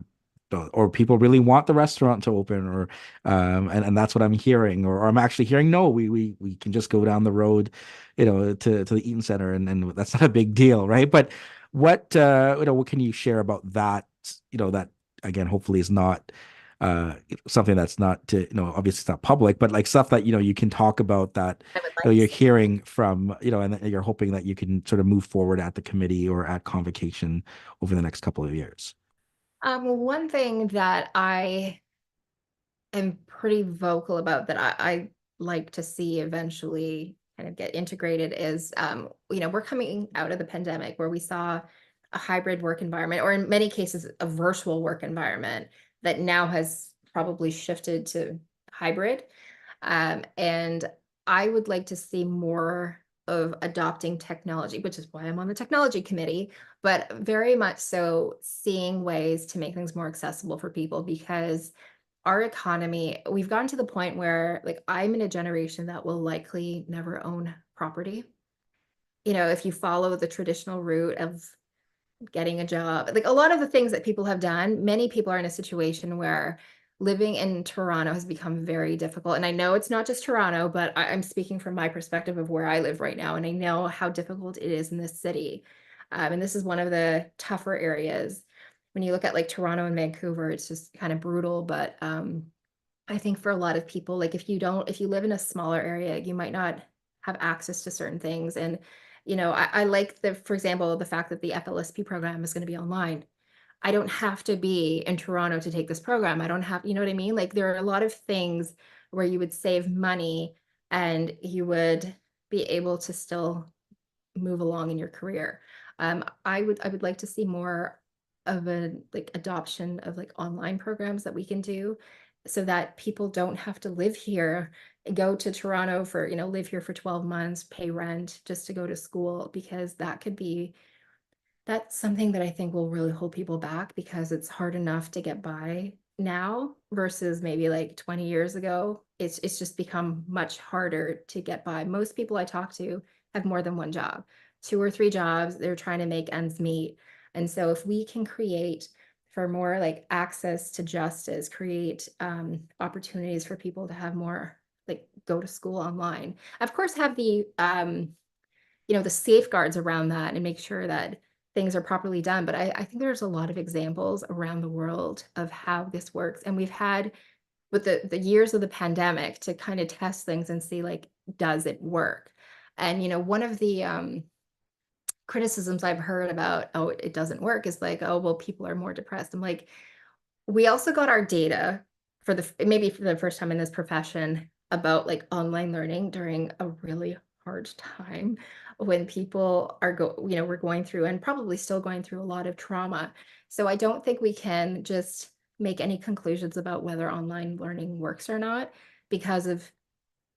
A: people really want the restaurant to open, or and that's what I'm hearing, or I'm actually hearing, no, we can just go down the road, to the Eaton Center, and that's not a big deal, right? But what can you share about that? That again, hopefully is not something that's not to, obviously it's not public, but like stuff that you can talk about that
B: I would like to
A: you're
B: see.
A: hearing from, and that you're hoping that you can sort of move forward at the committee or at convocation over the next couple of years.
B: One thing that I am pretty vocal about that I like to see eventually kind of get integrated is, we're coming out of the pandemic where we saw a hybrid work environment, or in many cases, a virtual work environment that now has probably shifted to hybrid. And I would like to see more of adopting technology, which is why I'm on the technology committee, but very much so seeing ways to make things more accessible for people, because our economy, we've gotten to the point where, like, I'm in a generation that will likely never own property. If you follow the traditional route of getting a job, like a lot of the things that people have done, many people are in a situation where living in Toronto has become very difficult. And I know it's not just Toronto, but I'm speaking from my perspective of where I live right now. And I know how difficult it is in this city. And this is one of the tougher areas. When you look at like Toronto and Vancouver, it's just kind of brutal. But I think for a lot of people, like if you live in a smaller area, you might not have access to certain things. And, I like for example, the fact that the FLSP program is going to be online. I don't have to be in Toronto to take this program. I don't have, you know what I mean? Like there are a lot of things where you would save money and you would be able to still move along in your career. I would like to see more of a like adoption of like online programs that we can do so that people don't have to live here, go to Toronto for, live here for 12 months, pay rent just to go to school, because that's something that I think will really hold people back, because it's hard enough to get by now versus maybe like 20 years ago. It's just become much harder to get by. Most people I talk to have more than one job, two or three jobs. They're trying to make ends meet. And so if we can create for more like access to justice, create opportunities for people to have more, like go to school online. Of course, have the safeguards around that and make sure that things are properly done. But I think there's a lot of examples around the world of how this works. And we've had with the years of the pandemic to kind of test things and see, like, does it work? And one of the criticisms I've heard about, oh, it doesn't work, is like, oh, well, people are more depressed. I'm like, we also got our data maybe for the first time in this profession about like online learning during a really hard time when people we're going through and probably still going through a lot of trauma. So I don't think we can just make any conclusions about whether online learning works or not because of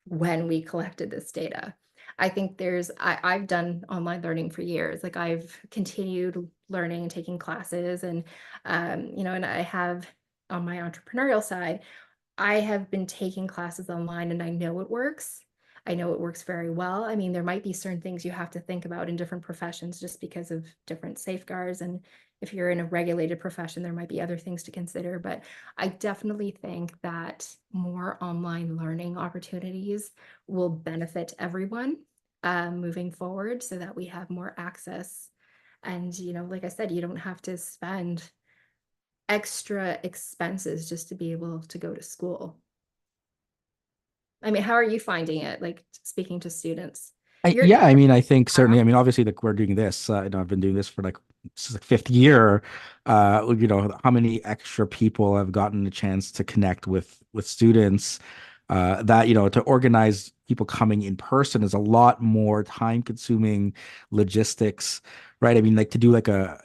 B: when we collected this data. I think I've done online learning for years. Like I've continued learning and taking classes, and I have on my entrepreneurial side, I have been taking classes online and I know it works. I know it works very well. I mean, there might be certain things you have to think about in different professions just because of different safeguards. And if you're in a regulated profession, there might be other things to consider. But I definitely think that more online learning opportunities will benefit everyone moving forward so that we have more access. And, like I said, you don't have to spend extra expenses just to be able to go to school. I mean, how are you finding it? Like speaking to students,
A: Yeah,
B: you're
A: I mean, I think certainly. I mean, obviously, like we're doing this. I've been doing this for like this is like fifth year. How many extra people have gotten a chance to connect with students, That, to organize people coming in person is a lot more time consuming logistics, right? I mean, like to do like the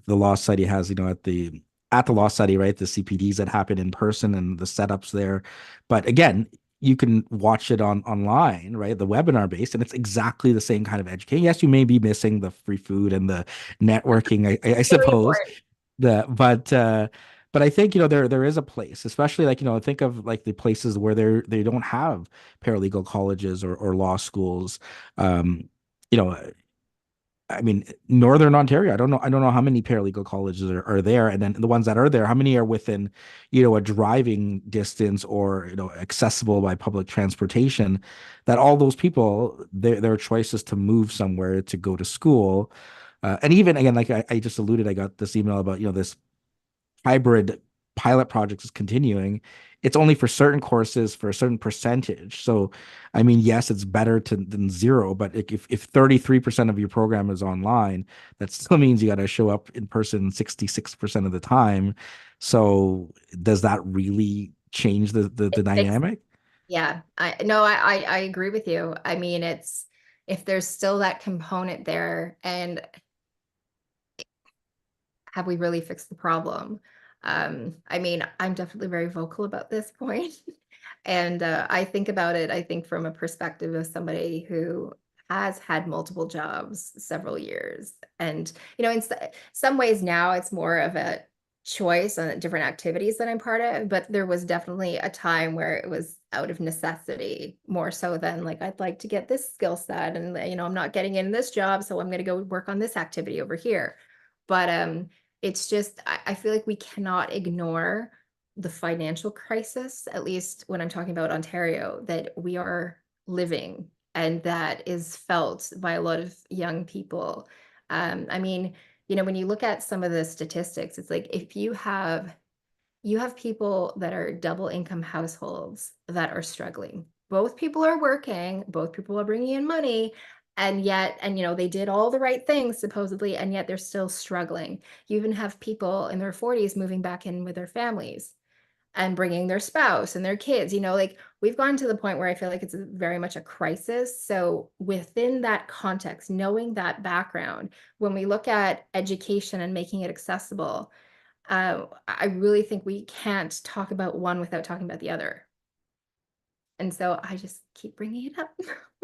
A: law study has, at the law study, right? The CPDs that happen in person and the setups there. But again, you can watch it online, right? The webinar based, and it's exactly the same kind of education. Yes, you may be missing the free food and the networking, I
B: Very
A: suppose,
B: important.
A: the but I think there is a place, especially like think of like the places where they don't have paralegal colleges or law schools. Um, you know, I mean, Northern Ontario, I don't know how many paralegal colleges are there, and then the ones that are there, how many are within a driving distance or accessible by public transportation. That all those people, their choice is to move somewhere to go to school. And even again, like I just alluded, I got this email about this hybrid pilot project is continuing. It's only for certain courses for a certain percentage. So, I mean, yes, it's better than zero, but if 33% of your program is online, that still means you got to show up in person 66% of the time. So, does that really change the
B: It takes,
A: dynamic?
B: yeah, I no, I agree with you. I mean, it's if there's still that component there, and have we really fixed the problem? I mean, I'm definitely very vocal about this point. And I think about it, I think from a perspective of somebody who has had multiple jobs several years. And, in some ways now it's more of a choice on different activities that I'm part of, but there was definitely a time where it was out of necessity more so than like, I'd like to get this skill set and, I'm not getting in this job, so I'm going to go work on this activity over here. But it's just, I feel like we cannot ignore the financial crisis, at least when I'm talking about Ontario, that we are living and that is felt by a lot of young people. I mean, when you look at some of the statistics, it's like if you have people that are double income households that are struggling. Both people are working, both people are bringing in money, and they did all the right things supposedly, and yet they're still struggling. You even have people in their 40s moving back in with their families and bringing their spouse and their kids. Like we've gotten to the point where I feel like it's very much a crisis. So within that context, knowing that background, when we look at education and making it accessible, I really think we can't talk about one without talking about the other. And so I just keep bringing it up.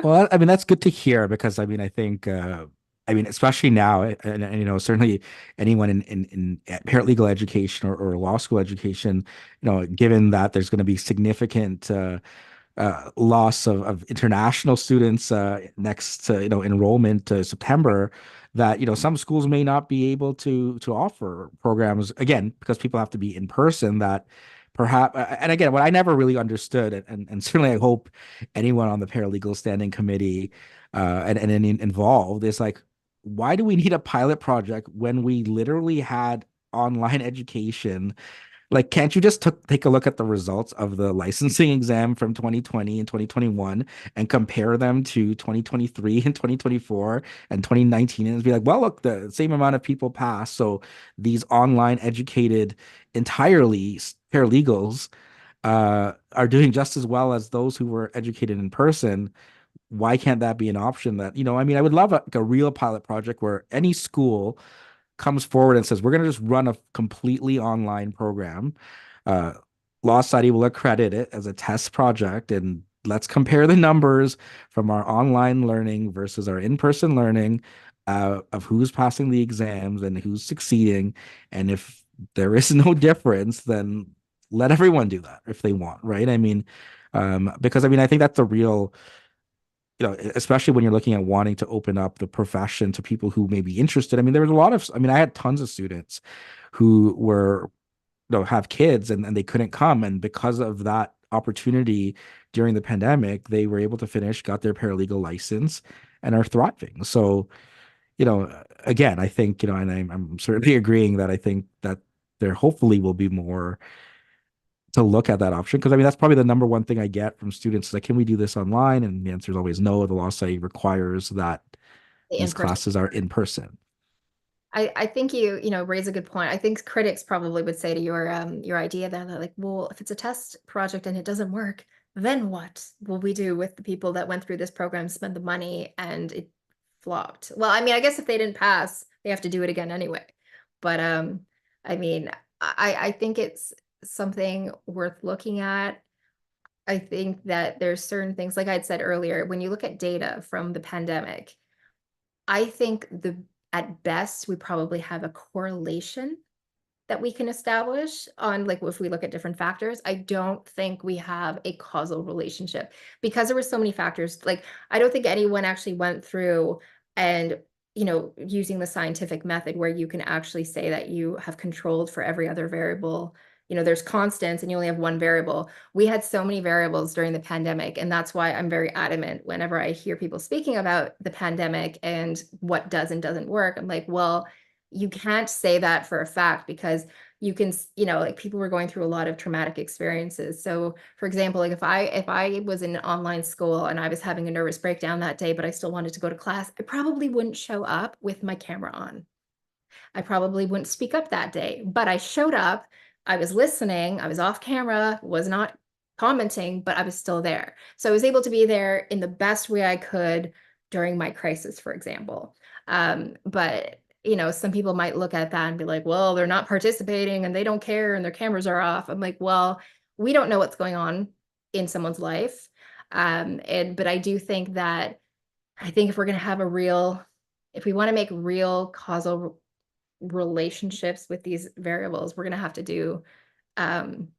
A: Well, I mean, that's good to hear because I mean, I think, I mean, especially now, and certainly anyone in paralegal education or law school education, given that there's going to be significant loss of international students next enrollment to September, that some schools may not be able to offer programs again because people have to be in person. That perhaps, and again, what I never really understood, and certainly I hope anyone on the paralegal standing committee and any involved is like, why do we need a pilot project when we literally had online education? Like, can't you just take a look at the results of the licensing exam from 2020 and 2021 and compare them to 2023 and 2024 and 2019 and be like, well, look, the same amount of people passed. So these online educated entirely paralegals are doing just as well as those who were educated in person. Why can't that be an option that, I mean, I would love a real pilot project where any school comes forward and says, we're going to just run a completely online program. Uh, Law Society will accredit it as a test project, and let's compare the numbers from our online learning versus our in-person learning of who's passing the exams and who's succeeding. And if there is no difference, then let everyone do that if they want, right? I mean, because I mean, I think that's the real especially when you're looking at wanting to open up the profession to people who may be interested. I mean, there was a lot of, I mean, I had tons of students who were, have kids and they couldn't come. And because of that opportunity during the pandemic, they were able to finish, got their paralegal license and are thriving. So, again, I think, and I'm certainly agreeing that I think that there hopefully will be more to look at that option. Because I mean, that's probably the number one thing I get from students. Like, can we do this online? And the answer is always no. The law study requires that
B: The
A: these
B: in-person.
A: classes are in person.
B: I think you raise a good point. I think critics probably would say to your idea that they're like, well, if it's a test project and it doesn't work, then what will we do with the people that went through this program, spent the money, and it flopped? Well, I mean, I guess if they didn't pass, they have to do it again anyway. But I mean, I think it's something worth looking at. I think that there's certain things, like I'd said earlier, when you look at data from the pandemic, I think the at best we probably have a correlation that we can establish on, like, if we look at different factors. I don't think we have a causal relationship because there were so many factors. Like, I don't think anyone actually went through and, using the scientific method where you can actually say that you have controlled for every other variable. There's constants and you only have one variable. We had so many variables during the pandemic, and that's why I'm very adamant whenever I hear people speaking about the pandemic and what does and doesn't work. I'm like, well, you can't say that for a fact because you can, like, people were going through a lot of traumatic experiences. So for example, like, if I was in online school and I was having a nervous breakdown that day, but I still wanted to go to class, I probably wouldn't show up with my camera on. I probably wouldn't speak up that day, but I showed up. I was listening. I was off camera, was not commenting, but I was still there. So I was able to be there in the best way I could during my crisis, for example. But some people might look at that and be like, well, they're not participating and they don't care and their cameras are off. I'm like, well, we don't know what's going on in someone's life. But I do think that I think if we're going to have if we want to make real causal relationships with these variables, we're going to have to do um,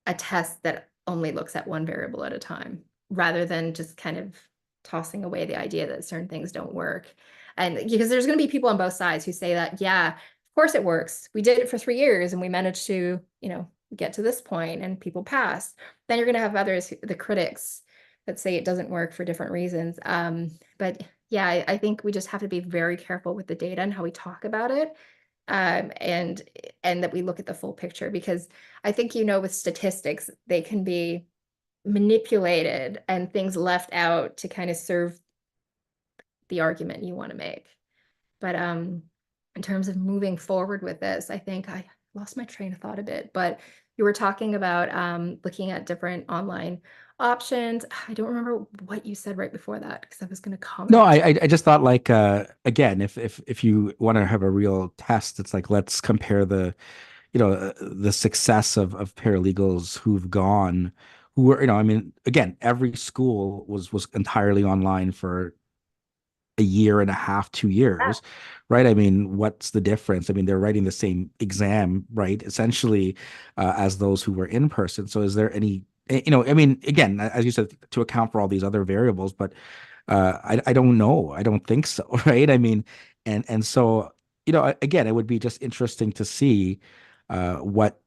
B: a test that only looks at one variable at a time rather than just kind of tossing away the idea that certain things don't work. And because there's going to be people on both sides who say that, yeah, of course it works. We did it for 3 years and we managed to, get to this point and people passed. Then you're going to have others, the critics, that say it doesn't work for different reasons. But yeah, I think we just have to be very careful with the data and how we talk about it, and that we look at the full picture because I think, with statistics, they can be manipulated and things left out to kind of serve the argument you want to make. But in terms of moving forward with this, I think I lost my train of thought a bit, but you were talking about looking at different online options. I don't remember what you said right before that because I was going to
A: No,
B: comment.
A: I just thought like again, if you want to have a real test, it's like let's compare the success of paralegals who've gone, who were, I mean, again, every school was entirely online for a year and a half, 2 years, right? I mean, what's the difference? I mean, they're writing the same exam, right? Essentially, as those who were in person. So is there any, I mean, again, as you said, to account for all these other variables, but I don't know. I don't think so, right? I mean, and so again, it would be just interesting to see what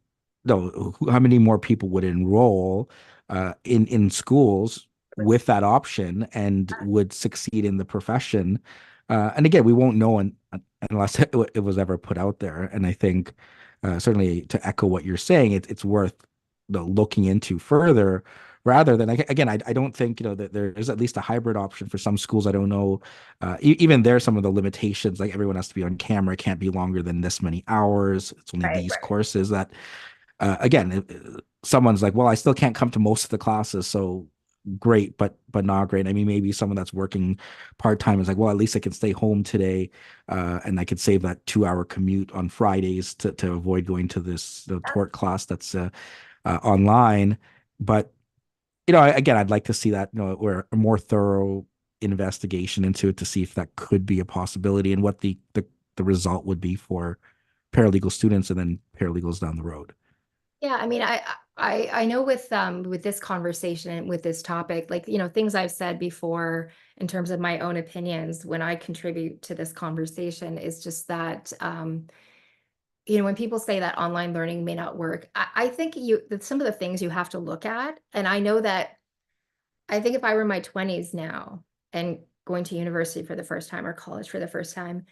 A: no how many more people would enroll in schools with that option and would succeed in the profession. And again, we won't know unless it was ever put out there. And I think certainly to echo what you're saying, it's worth looking into further rather than again, I don't think that there is at least a hybrid option for some schools. I don't know, even there, some of the limitations, like everyone has to be on camera, can't be longer than this many hours. It's only
B: Right,
A: these
B: right.
A: courses that again, someone's like, well, I still can't come to most of the classes, so great, but not great. I mean, maybe someone that's working part time is like, well, at least I can stay home today, and I could save that 2 hour commute on Fridays to avoid going to this tort class that's online. But again, I'd like to see that where a more thorough investigation into it to see if that could be a possibility and what the result would be for paralegal students and then paralegals down the road.
B: Yeah, I mean, I know with this conversation and with this topic, like, things I've said before in terms of my own opinions when I contribute to this conversation is just that when people say that online learning may not work, I think that some of the things you have to look at, and I know that I think if I were in my 20s now and going to university for the first time or college for the first time,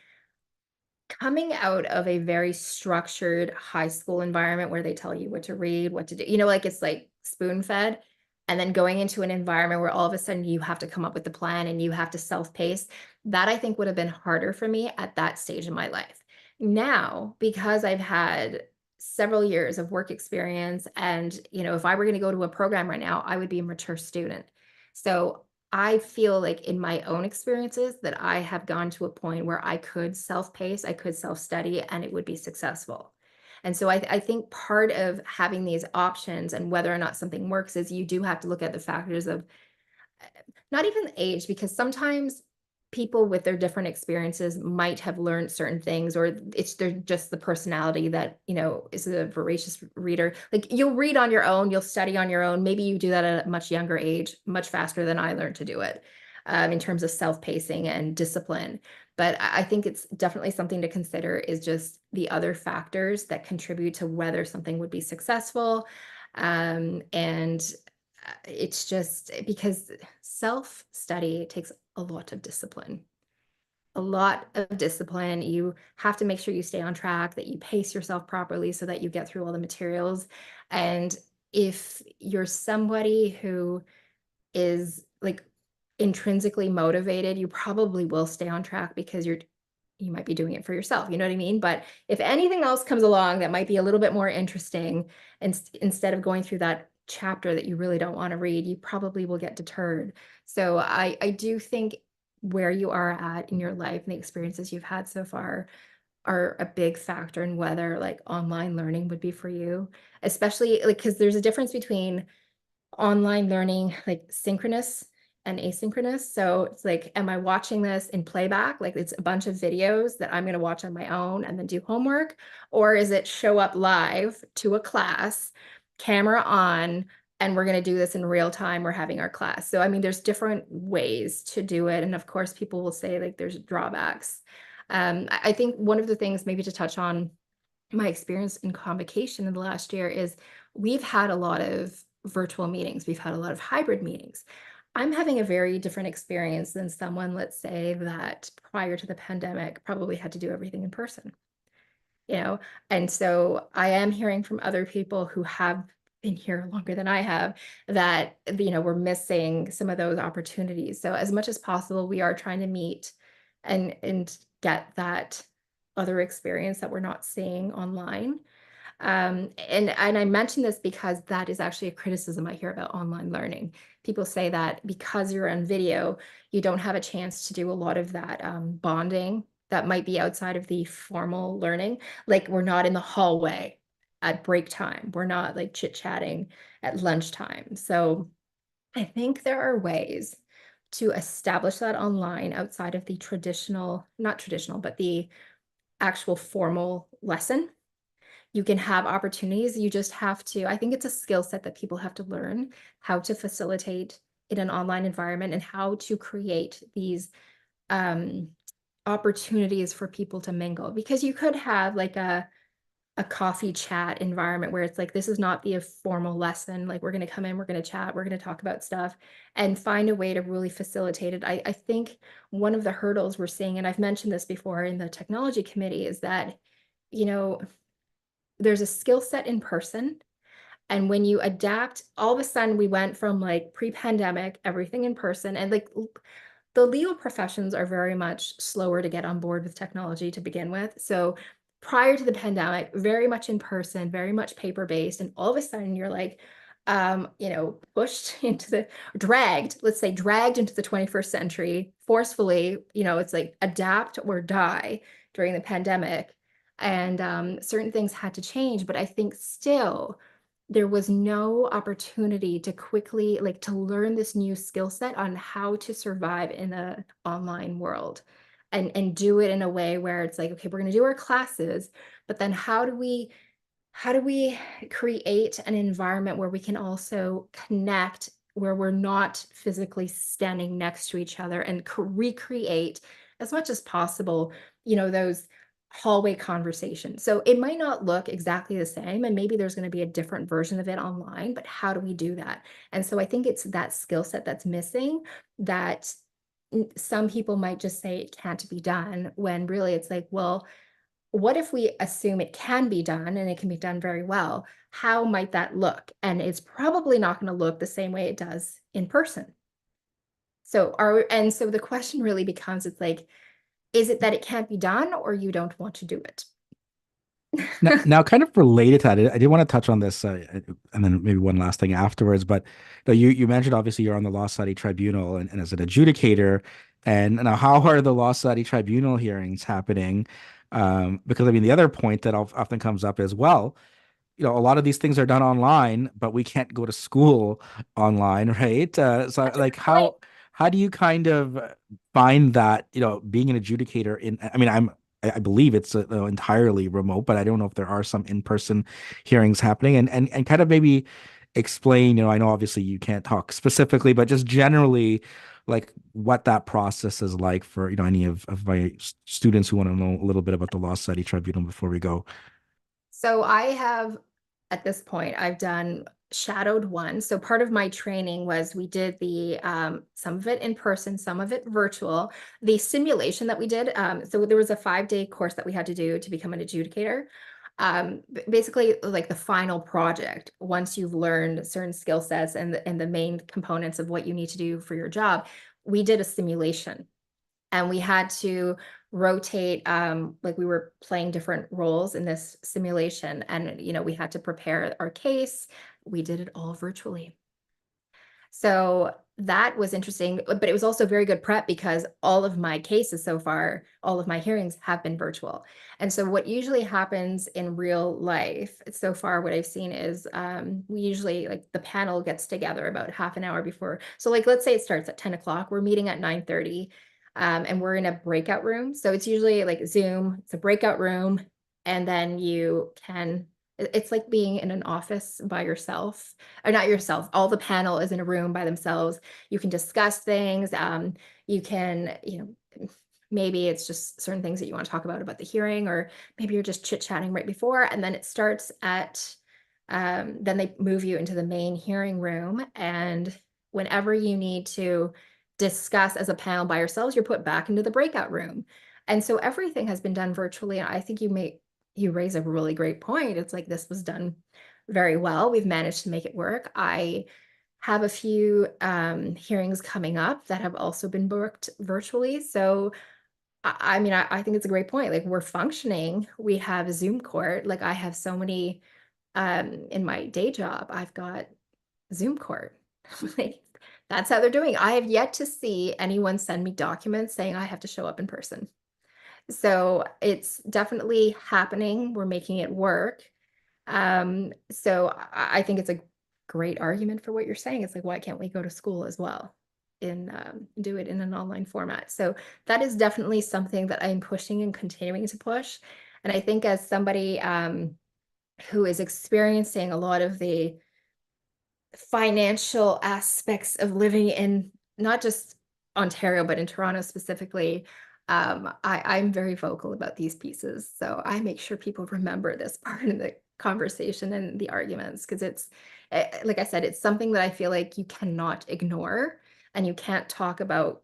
B: coming out of a very structured high school environment where they tell you what to read, what to do, like it's like spoon fed, and then going into an environment where all of a sudden you have to come up with the plan and you have to self-pace, that I think would have been harder for me at that stage of my life. Now, because I've had several years of work experience. And, if I were going to go to a program right now, I would be a mature student. So I feel like in my own experiences that I have gone to a point where I could self-pace, I could self-study, and it would be successful. And so I think part of having these options and whether or not something works is you do have to look at the factors of not even age, because sometimes people with their different experiences might have learned certain things, or they're just the personality that, is a voracious reader. Like you'll read on your own, you'll study on your own. Maybe you do that at a much younger age, much faster than I learned to do it, in terms of self-pacing and discipline. But I think it's definitely something to consider is just the other factors that contribute to whether something would be successful. And it's just because self-study takes a lot of discipline. A lot of discipline. You have to make sure you stay on track, that you pace yourself properly so that you get through all the materials. And if you're somebody who is like intrinsically motivated, you probably will stay on track because you might be doing it for yourself, you know what I mean? But if anything else comes along that might be a little bit more interesting, and instead of going through that chapter that you really don't want to read, you probably will get deterred. So I do think where you are at in your life and the experiences you've had so far are a big factor in whether like online learning would be for you, especially like because there's a difference between online learning, like synchronous and asynchronous. So it's like, am I watching this in playback? Like it's a bunch of videos that I'm going to watch on my own and then do homework? Or is it show up live to a class, camera on, and we're going to do this in real time? We're having our class. So, I mean, there's different ways to do it. And of course, people will say like there's drawbacks. I think one of the things maybe to touch on my experience in convocation in the last year is we've had a lot of virtual meetings. We've had a lot of hybrid meetings. I'm having a very different experience than someone, let's say, that prior to the pandemic probably had to do everything in person, you know? And so I am hearing from other people who have been here longer than I have that, we're missing some of those opportunities. So as much as possible, we are trying to meet and get that other experience that we're not seeing online. And I mention this because that is actually a criticism I hear about online learning. People say that because you're on video, you don't have a chance to do a lot of that bonding that might be outside of the formal learning. Like we're not in the hallway at break time. We're not like chit-chatting at lunchtime. So I think there are ways to establish that online outside of the traditional, not traditional, but the actual formal lesson. You can have opportunities. You just have to, I think it's a skill set that people have to learn how to facilitate in an online environment and how to create these um, opportunities for people to mingle. Because you could have like a coffee chat environment where it's like, this is not the formal lesson. Like, we're going to come in, we're going to chat, we're going to talk about stuff and find a way to really facilitate it. I think one of the hurdles we're seeing, and I've mentioned this before in the technology committee, is that, you know, there's a skill set in person. And when you adapt, all of a sudden we went from like pre-pandemic, everything in person, and like the legal professions are very much slower to get on board with technology to begin with. So prior to the pandemic, very much in person, very much paper-based, and all of a sudden you're like, pushed into let's say dragged into the 21st century forcefully, it's like adapt or die during the pandemic. And certain things had to change, but I think still there was no opportunity to quickly like to learn this new skill set on how to survive in the online world and do it in a way where it's like, okay, we're going to do our classes, but then how do we create an environment where we can also connect, where we're not physically standing next to each other, and recreate as much as possible, those hallway conversations. So it might not look exactly the same, and maybe there's going to be a different version of it online, but how do we do that? And so I think it's that skill set that's missing, that some people might just say it can't be done, when really it's like, well, what if we assume it can be done and it can be done very well? How might that look? And it's probably not going to look the same way it does in person. So the question really becomes, it's like, is it that it can't be done or you don't want to do it?
A: Now, kind of related to that, I did want to touch on this, and then maybe one last thing afterwards. But you mentioned obviously you're on the Law Study Tribunal and as an adjudicator, and now how are the Law Study Tribunal hearings happening? Because I mean, the other point that often comes up is, well, a lot of these things are done online, but we can't go to school online, right? So
B: That's a
A: like
B: good point.
A: how do you kind of find that, being an adjudicator I mean, I believe it's entirely remote, but I don't know if there are some in-person hearings happening and kind of maybe explain, I know obviously you can't talk specifically, but just generally like what that process is like for, any of my students who want to know a little bit about the Law Study Tribunal before we go.
B: So I have, at this point, I've done shadowed one. So part of my training was we did the some of it in person, some of it virtual. The simulation that we did, so there was a 5-day course that we had to do to become an adjudicator. Basically, like the final project, once you've learned certain skill sets and the main components of what you need to do for your job, we did a simulation and we had to rotate like we were playing different roles in this simulation and we had to prepare our case. We did it all virtually. So that was interesting, but it was also very good prep because all of my cases so far, all of my hearings have been virtual. And so what usually happens in real life so far, what I've seen is we usually like the panel gets together about half an hour before. So like, let's say it starts at 10 o'clock, we're meeting at 9:30 and we're in a breakout room. So it's usually like Zoom, it's a breakout room. And then you can, it's like being in an office by yourself or not yourself, all the panel is in a room by themselves. You can discuss things. You can, maybe it's just certain things that you want to talk about the hearing, or maybe you're just chit-chatting right before, and then it starts at, then they move you into the main hearing room. And whenever you need to discuss as a panel by yourselves, you're put back into the breakout room. And so everything has been done virtually. And I think you raise a really great point. It's like this was done very well. We've managed to make it work. I have a few hearings coming up that have also been booked virtually. So, I mean, I think it's a great point. Like we're functioning. We have a Zoom court. Like I have so many in my day job. I've got Zoom court. Like that's how they're doing. I have yet to see anyone send me documents saying I have to show up in person. So it's definitely happening. We're making it work. So I think it's a great argument for what you're saying. It's like, why can't we go to school as well and do it in an online format? So that is definitely something that I'm pushing and continuing to push. And I think as somebody who is experiencing a lot of the financial aspects of living in not just Ontario, but in Toronto specifically, I'm very vocal about these pieces. So I make sure people remember this part in the conversation and the arguments because it's, like I said, it's something that I feel like you cannot ignore and you can't talk about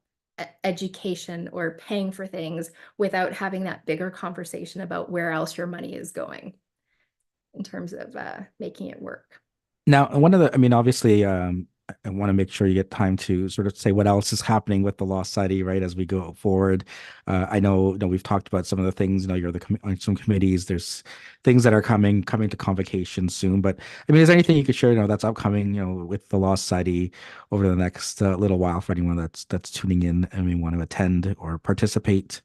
B: education or paying for things without having that bigger conversation about where else your money is going in terms of making it work.
A: Now, I mean, obviously, I want to make sure you get time to sort of say what else is happening with the Law Society, right, as we go forward. I know, we've talked about some of the things, you're on some committees. There's things that are coming to convocation soon. But I mean, is there anything you could share, that's upcoming, with the Law Society over the next little while for anyone that's tuning in and we want to attend or participate?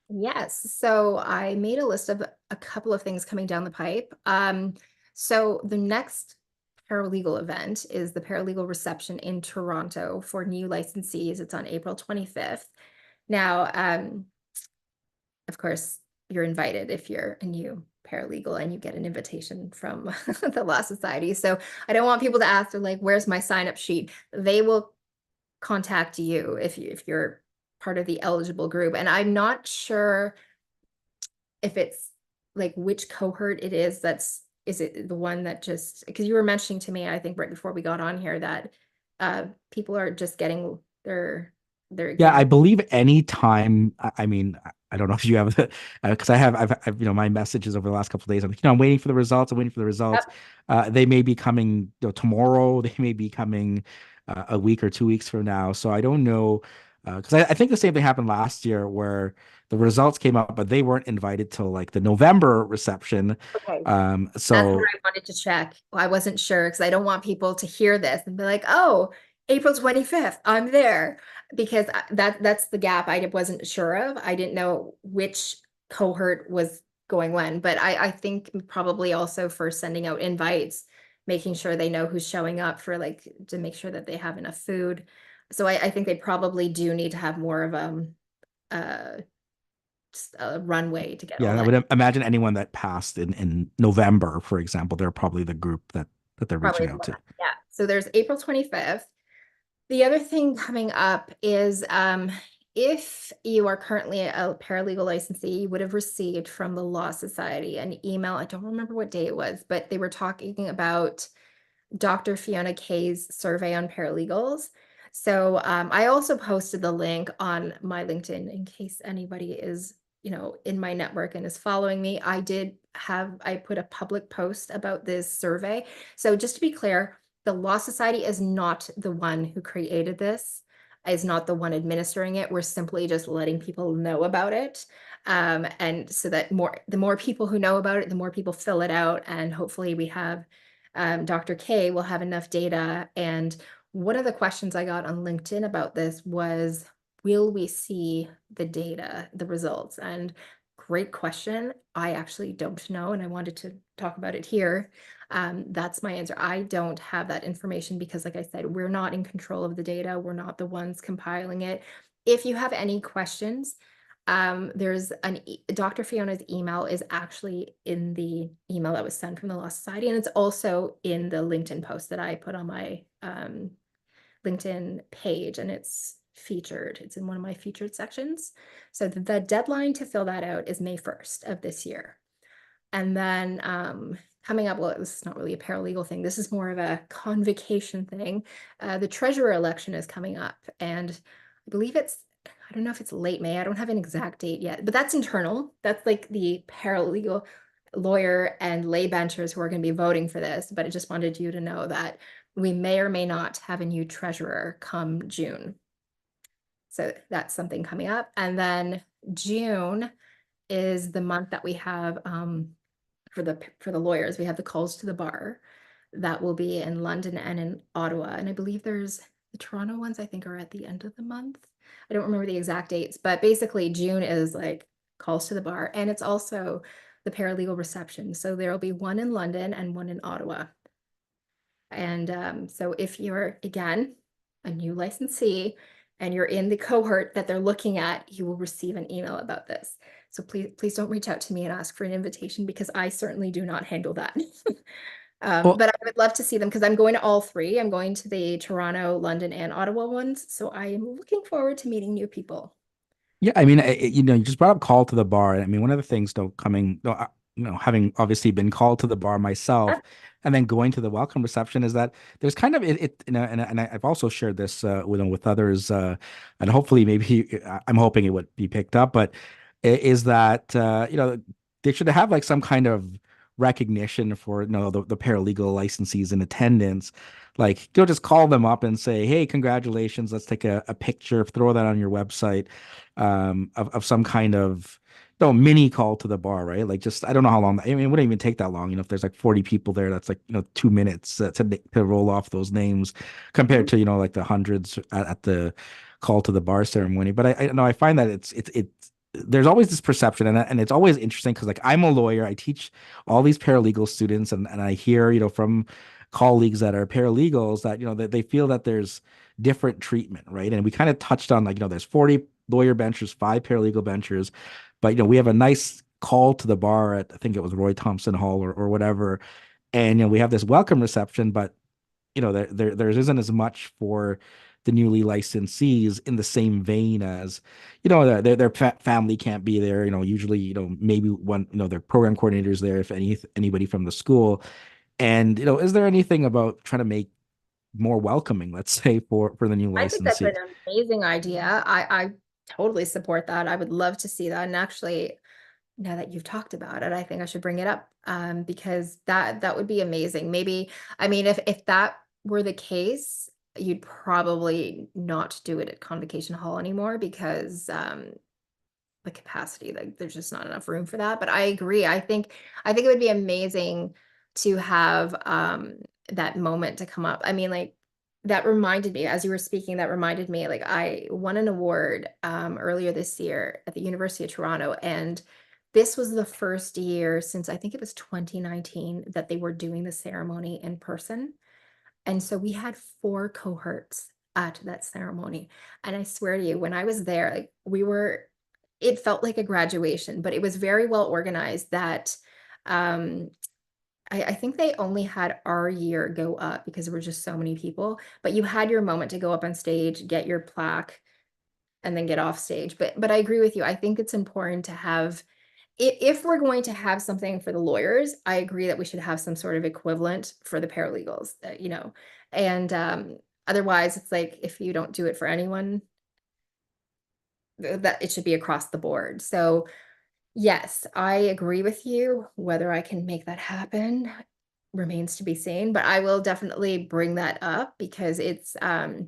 B: Yes. So I made a list of a couple of things coming down the pipe. So the next paralegal event is the paralegal reception in Toronto for new licensees. It's on April 25th. Now, of course, you're invited if you're a new paralegal and you get an invitation from the Law Society. So I don't want people to ask, they're like, where's my sign up sheet? They will contact you if you're part of the eligible group. And I'm not sure if it's like which cohort it is is it the one that just because you were mentioning to me, I think right before we got on here that people are just getting their
A: Yeah, I
B: exam.
A: believe any time. I mean, I don't know if you have the because I've my messages over the last couple of days. I'm like, I'm waiting for the results. I'm waiting for the results.
B: Yep.
A: They may be coming, tomorrow. They may be coming a week or 2 weeks from now. So I don't know Because I think the same thing happened last year where the results came out, but they weren't invited till like the November reception.
B: Okay. That's what
A: So
B: I wanted to check. I wasn't sure because I don't want people to hear this and be like, "Oh, April 25th, I'm there." Because that's the gap I wasn't sure of. I didn't know which cohort was going when, but I think probably also for sending out invites, making sure they know who's showing up for like to make sure that they have enough food. So I think they probably do need to have more of uh just a runway to get
A: yeah,
B: all
A: I
B: that.
A: would imagine anyone that passed in November, for example, they're probably the group that they're
B: Probably
A: reaching
B: the
A: out
B: one.
A: to.
B: Yeah. So there's April 25th. The other thing coming up is if you are currently a paralegal licensee, you would have received from the Law Society an email. I don't remember what day it was, but they were talking about Dr. Fiona Kay's survey on paralegals. So I also posted the link on my LinkedIn in case anybody is, in my network and is following me. I put a public post about this survey. So just to be clear, the Law Society is not the one who created this, is not the one administering it. We're simply just letting people know about it. And so that the more people who know about it, the more people fill it out. And hopefully we have Dr. K will have enough data. And one of the questions I got on LinkedIn about this was, will we see the data, the results? And great question. I actually don't know, and I wanted to talk about it here. That's my answer. I don't have that information because, like I said, we're not in control of the data. We're not the ones compiling it. If you have any questions, there's Dr. Fiona's email is actually in the email that was sent from the Law Society, and it's also in the LinkedIn post that I put on my LinkedIn page, and it's featured. It's in one of my featured sections. So the deadline to fill that out is May 1st of this year. And then coming up, well, this is not really a paralegal thing. This is more of a convocation thing. The treasurer election is coming up, and I believe I don't know if it's late May. I don't have an exact date yet, but that's internal. That's like the paralegal lawyer and lay benchers who are going to be voting for this. But I just wanted you to know that we may or may not have a new treasurer come June. So that's something coming up. And then June is the month that we have for the lawyers. We have the calls to the bar that will be in London and in Ottawa. And I believe there's the Toronto ones, I think, are at the end of the month. I don't remember the exact dates, but basically June is like calls to the bar, and it's also the paralegal reception. So there'll be one in London and one in Ottawa. And so if you're, again, a new licensee and you're in the cohort that they're looking at, you will receive an email about this. So please don't reach out to me and ask for an invitation because I certainly do not handle that.
A: Well,
B: But I would love to see them because I'm going to all three. I'm going to the Toronto, London, and Ottawa ones. So I am looking forward to meeting new people.
A: yeah, I mean, you just brought up call to the bar. I mean, one of the things, though, having obviously been called to the bar myself, and then going to the welcome reception, is that there's kind of and I've also shared this with others, and hopefully, maybe I'm hoping it would be picked up, but is that they should have like some kind of recognition for the paralegal licensees in attendance. Like, just call them up and say, hey, congratulations, let's take a picture, throw that on your website, of some kind of mini call to the bar, right? Like, just I don't know how long. I mean, it wouldn't even take that long. If there's like 40 people there, that's like 2 minutes to roll off those names, compared
B: Mhm.
A: to like the hundreds at the call to the bar ceremony. But I know I find that it's there's always this perception, and it's always interesting because like I'm a lawyer, I teach all these paralegal students, and I hear from colleagues that are paralegals that that they feel that there's different treatment, right? And we kind of touched on like there's 40 lawyer benchers, 5 paralegal benchers, but we have a nice call to the bar at, I think it was Roy Thompson Hall or whatever, and we have this welcome reception, but there isn't as much for the newly licensees in the same vein as their family can't be there. Usually maybe one their program coordinators there, if anybody from the school. And is there anything about trying to make more welcoming, let's say, for the new
B: I think that's an
A: licensees?
B: amazing idea. I totally support that. I would love to see that. And actually, now that you've talked about it, I think I should bring it up because that would be amazing. Maybe, I mean, if that were the case, you'd probably not do it at Convocation Hall anymore because the capacity, like there's just not enough room for that. But I agree. I think it would be amazing to have that moment to come up. I mean, like that reminded me as you were speaking, that reminded me like I won an award earlier this year at the University of Toronto, and this was the first year since I think it was 2019 that they were doing the ceremony in person. And so we had four cohorts at that ceremony. And I swear to you, when I was there, like it felt like a graduation, but it was very well organized that um, I think they only had our year go up because there were just so many people, but you had your moment to go up on stage, get your plaque, and then get off stage. But I agree with you. I think it's important to have if we're going to have something for the lawyers, I agree that we should have some sort of equivalent for the paralegals, and otherwise it's like if you don't do it for anyone, that it should be across the board. So yes, I agree with you. Whether I can make that happen remains to be seen, but I will definitely bring that up because I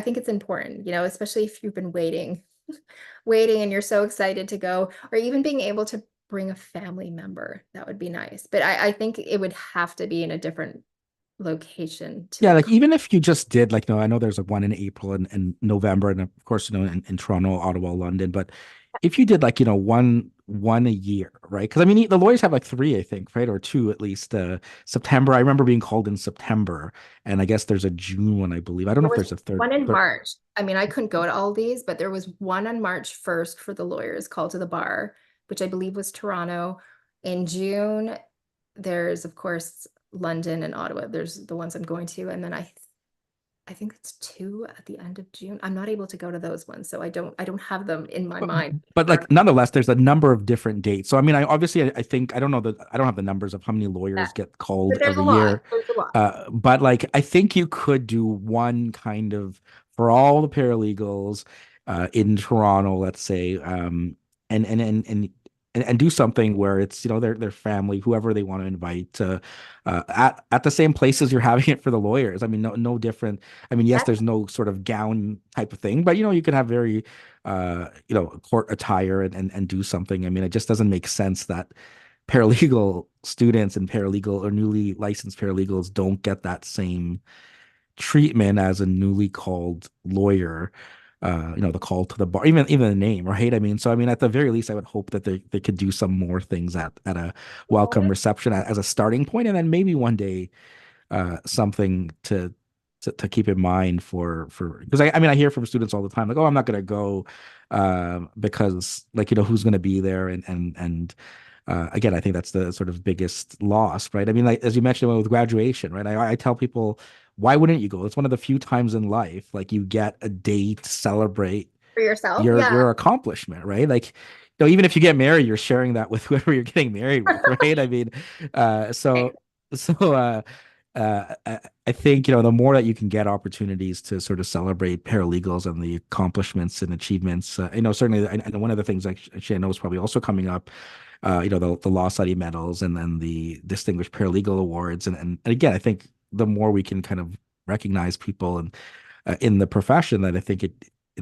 B: think it's important, especially if you've been waiting and you're so excited to go, or even being able to bring a family member. That would be nice. But I think it would have to be in a different location to
A: Yeah,
B: like
A: like even if you just did like no, I know there's like one in April and November, and of course, in Toronto, Ottawa, London, but if you did like, one a year, right? Because I mean the lawyers have like three, I think, right? Or two at least. September. I remember being called in September, and I guess there's a June one, I believe. I don't know
B: there
A: if
B: was
A: there's a third
B: one in
A: third.
B: March. I mean, I couldn't go to all these, but there was one on March 1st for the lawyers called to the bar, which I believe was Toronto. In June, there's of course London and Ottawa. There's the ones I'm going to, and then I think it's two at the end of June. I'm not able to go to those ones, so I don't have them in my
A: But,
B: mind.
A: but
B: Or
A: like nonetheless, there's a number of different dates. So I mean, I think I don't know that I don't have the numbers of how many
B: that.
A: lawyers get called
B: But there's a
A: every
B: lot.
A: year.
B: There's a lot.
A: But like I think you could do one kind of for all the paralegals in Toronto, let's say, and and and and and do something where it's their family, whoever they want to invite, at the same places you're having it for the lawyers. I mean, no different. I mean, yes,
B: That's
A: there's no sort of gown type of thing, but you can have very court attire and do something. I mean, it just doesn't make sense that paralegal students and paralegal or newly licensed paralegals don't get that same treatment as a newly called lawyer. The call to the bar, even the name, right? I mean, so I mean, at the very least, I would hope that they could do some more things at a welcome reception as a starting point, and then maybe one day something to keep in mind for because I mean I hear from students all the time like, oh, I'm not going to go because like who's going to be there, and again, I think that's the sort of biggest loss, right? I mean, like as you mentioned with graduation, right? I tell people, why wouldn't you go? It's one of the few times in life like you get a day to celebrate
B: for yourself.
A: your
B: Yeah.
A: accomplishment, right? Like, even if you get married, you're sharing that with whoever you're getting married with, right? I mean, uh, so so I think the more that you can get opportunities to sort of celebrate paralegals and the accomplishments and achievements, certainly, and one of the things actually I know is probably also coming up, the law study medals and then the distinguished paralegal awards, and again, I think the more we can kind of recognize people and in the profession, that I think it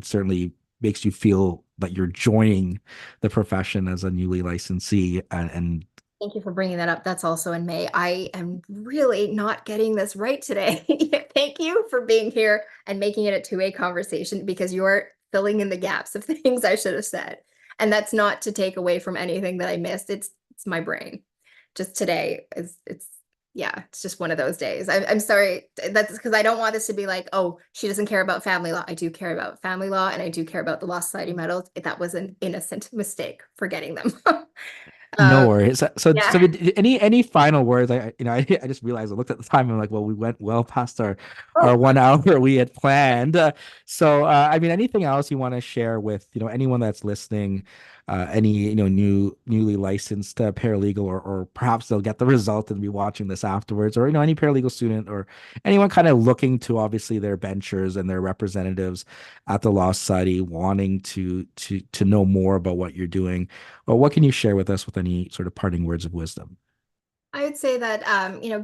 A: certainly makes you feel that you're joining the profession as a newly licensee and
B: Thank you for bringing that up. That's also in May. I am really not getting this right today. Thank you for being here and making it a two-way conversation because you're filling in the gaps of things I should have said. And that's not to take away from anything that I missed. It's my brain. Just today is it's yeah, it's just one of those days. I'm sorry. That's because I don't want this to be like, oh, she doesn't care about family law. I do care about family law and I do care about the Law Society medals. That was an innocent mistake for getting them.
A: no
B: um,
A: worries. So
B: yeah.
A: any final words? I just realized I looked at the time and like, well, we went well past our
B: Oh,
A: 1 hour we had planned. So I mean, anything else you want to share with anyone that's listening, any newly licensed paralegal, or perhaps they'll get the result and be watching this afterwards, or any paralegal student or anyone kind of looking to obviously their benchers and their representatives at the Law Society, wanting to know more about what you're doing. Well, what can you share with us with any sort of parting words of wisdom?
B: I would say that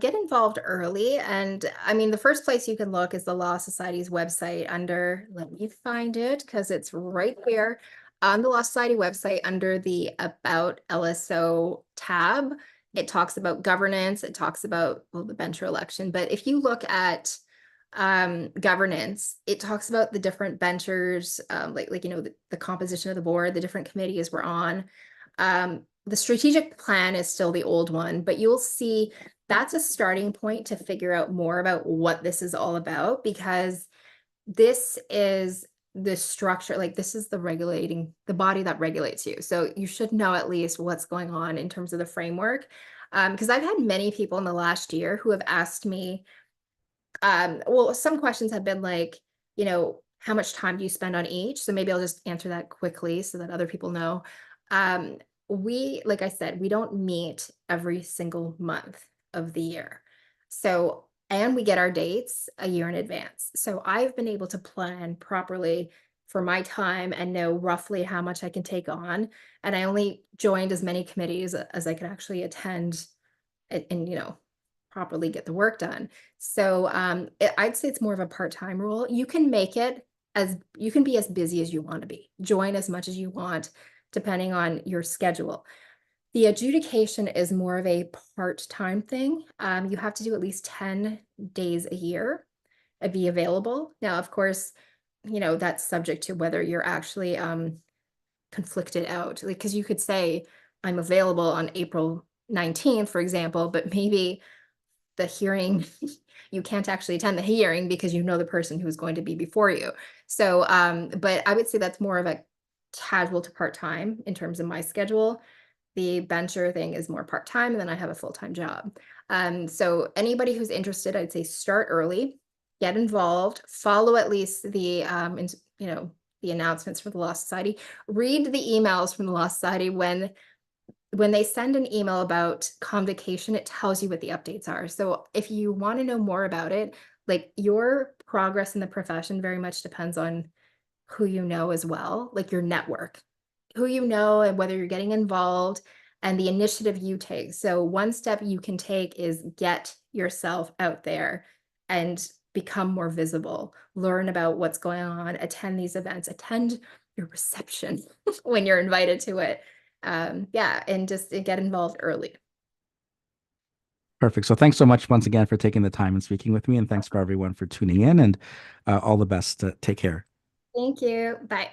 B: get involved early. And I mean, the first place you can look is the Law Society's website under, let me find it because it's right here on the Law Society website under the About LSO tab. It talks about governance, it talks about, well, the bencher election. But if you look at governance, it talks about the different benchers, the composition of the board, the different committees we're on. The strategic plan is still the old one, but you'll see that's a starting point to figure out more about what this is all about, because this is the structure, like this is the body that regulates you. So you should know at least what's going on in terms of the framework. Because I've had many people in the last year who have asked me, well, some questions have been like, how much time do you spend on each? So maybe I'll just answer that quickly so that other people know. Um, like I said, we don't meet every single month of the year. So, and we get our dates a year in advance. So I've been able to plan properly for my time and know roughly how much I can take on. And I only joined as many committees as I could actually attend and properly get the work done. So I'd say it's more of a part-time role. You can be as busy as you want to be. Join as much as you want, depending on your schedule. The adjudication is more of a part-time thing. You have to do at least 10 days a year and be available. Now, of course, that's subject to whether you're actually conflicted out. Like, because you could say, I'm available on April 19th, for example, but maybe the hearing, you can't actually attend the hearing because you know the person who's going to be before you. So, but I would say that's more of a casual to part-time in terms of my schedule. The bencher thing is more part-time, and then I have a full-time job. So anybody who's interested, I'd say start early, get involved, follow at least the announcements from the Law Society, read the emails from the Law Society when they send an email about convocation, it tells you what the updates are. So if you want to know more about it, like your progress in the profession very much depends on who you know as well, like your network, who you know and whether you're getting involved and the initiative you take. So one step you can take is get yourself out there and become more visible, learn about what's going on, attend these events, attend your reception when you're invited to it. Yeah, and just get involved early.
A: Perfect. So thanks so much once again for taking the time and speaking with me, and thanks for everyone for tuning in, and all the best. Take care.
B: Thank you. Bye.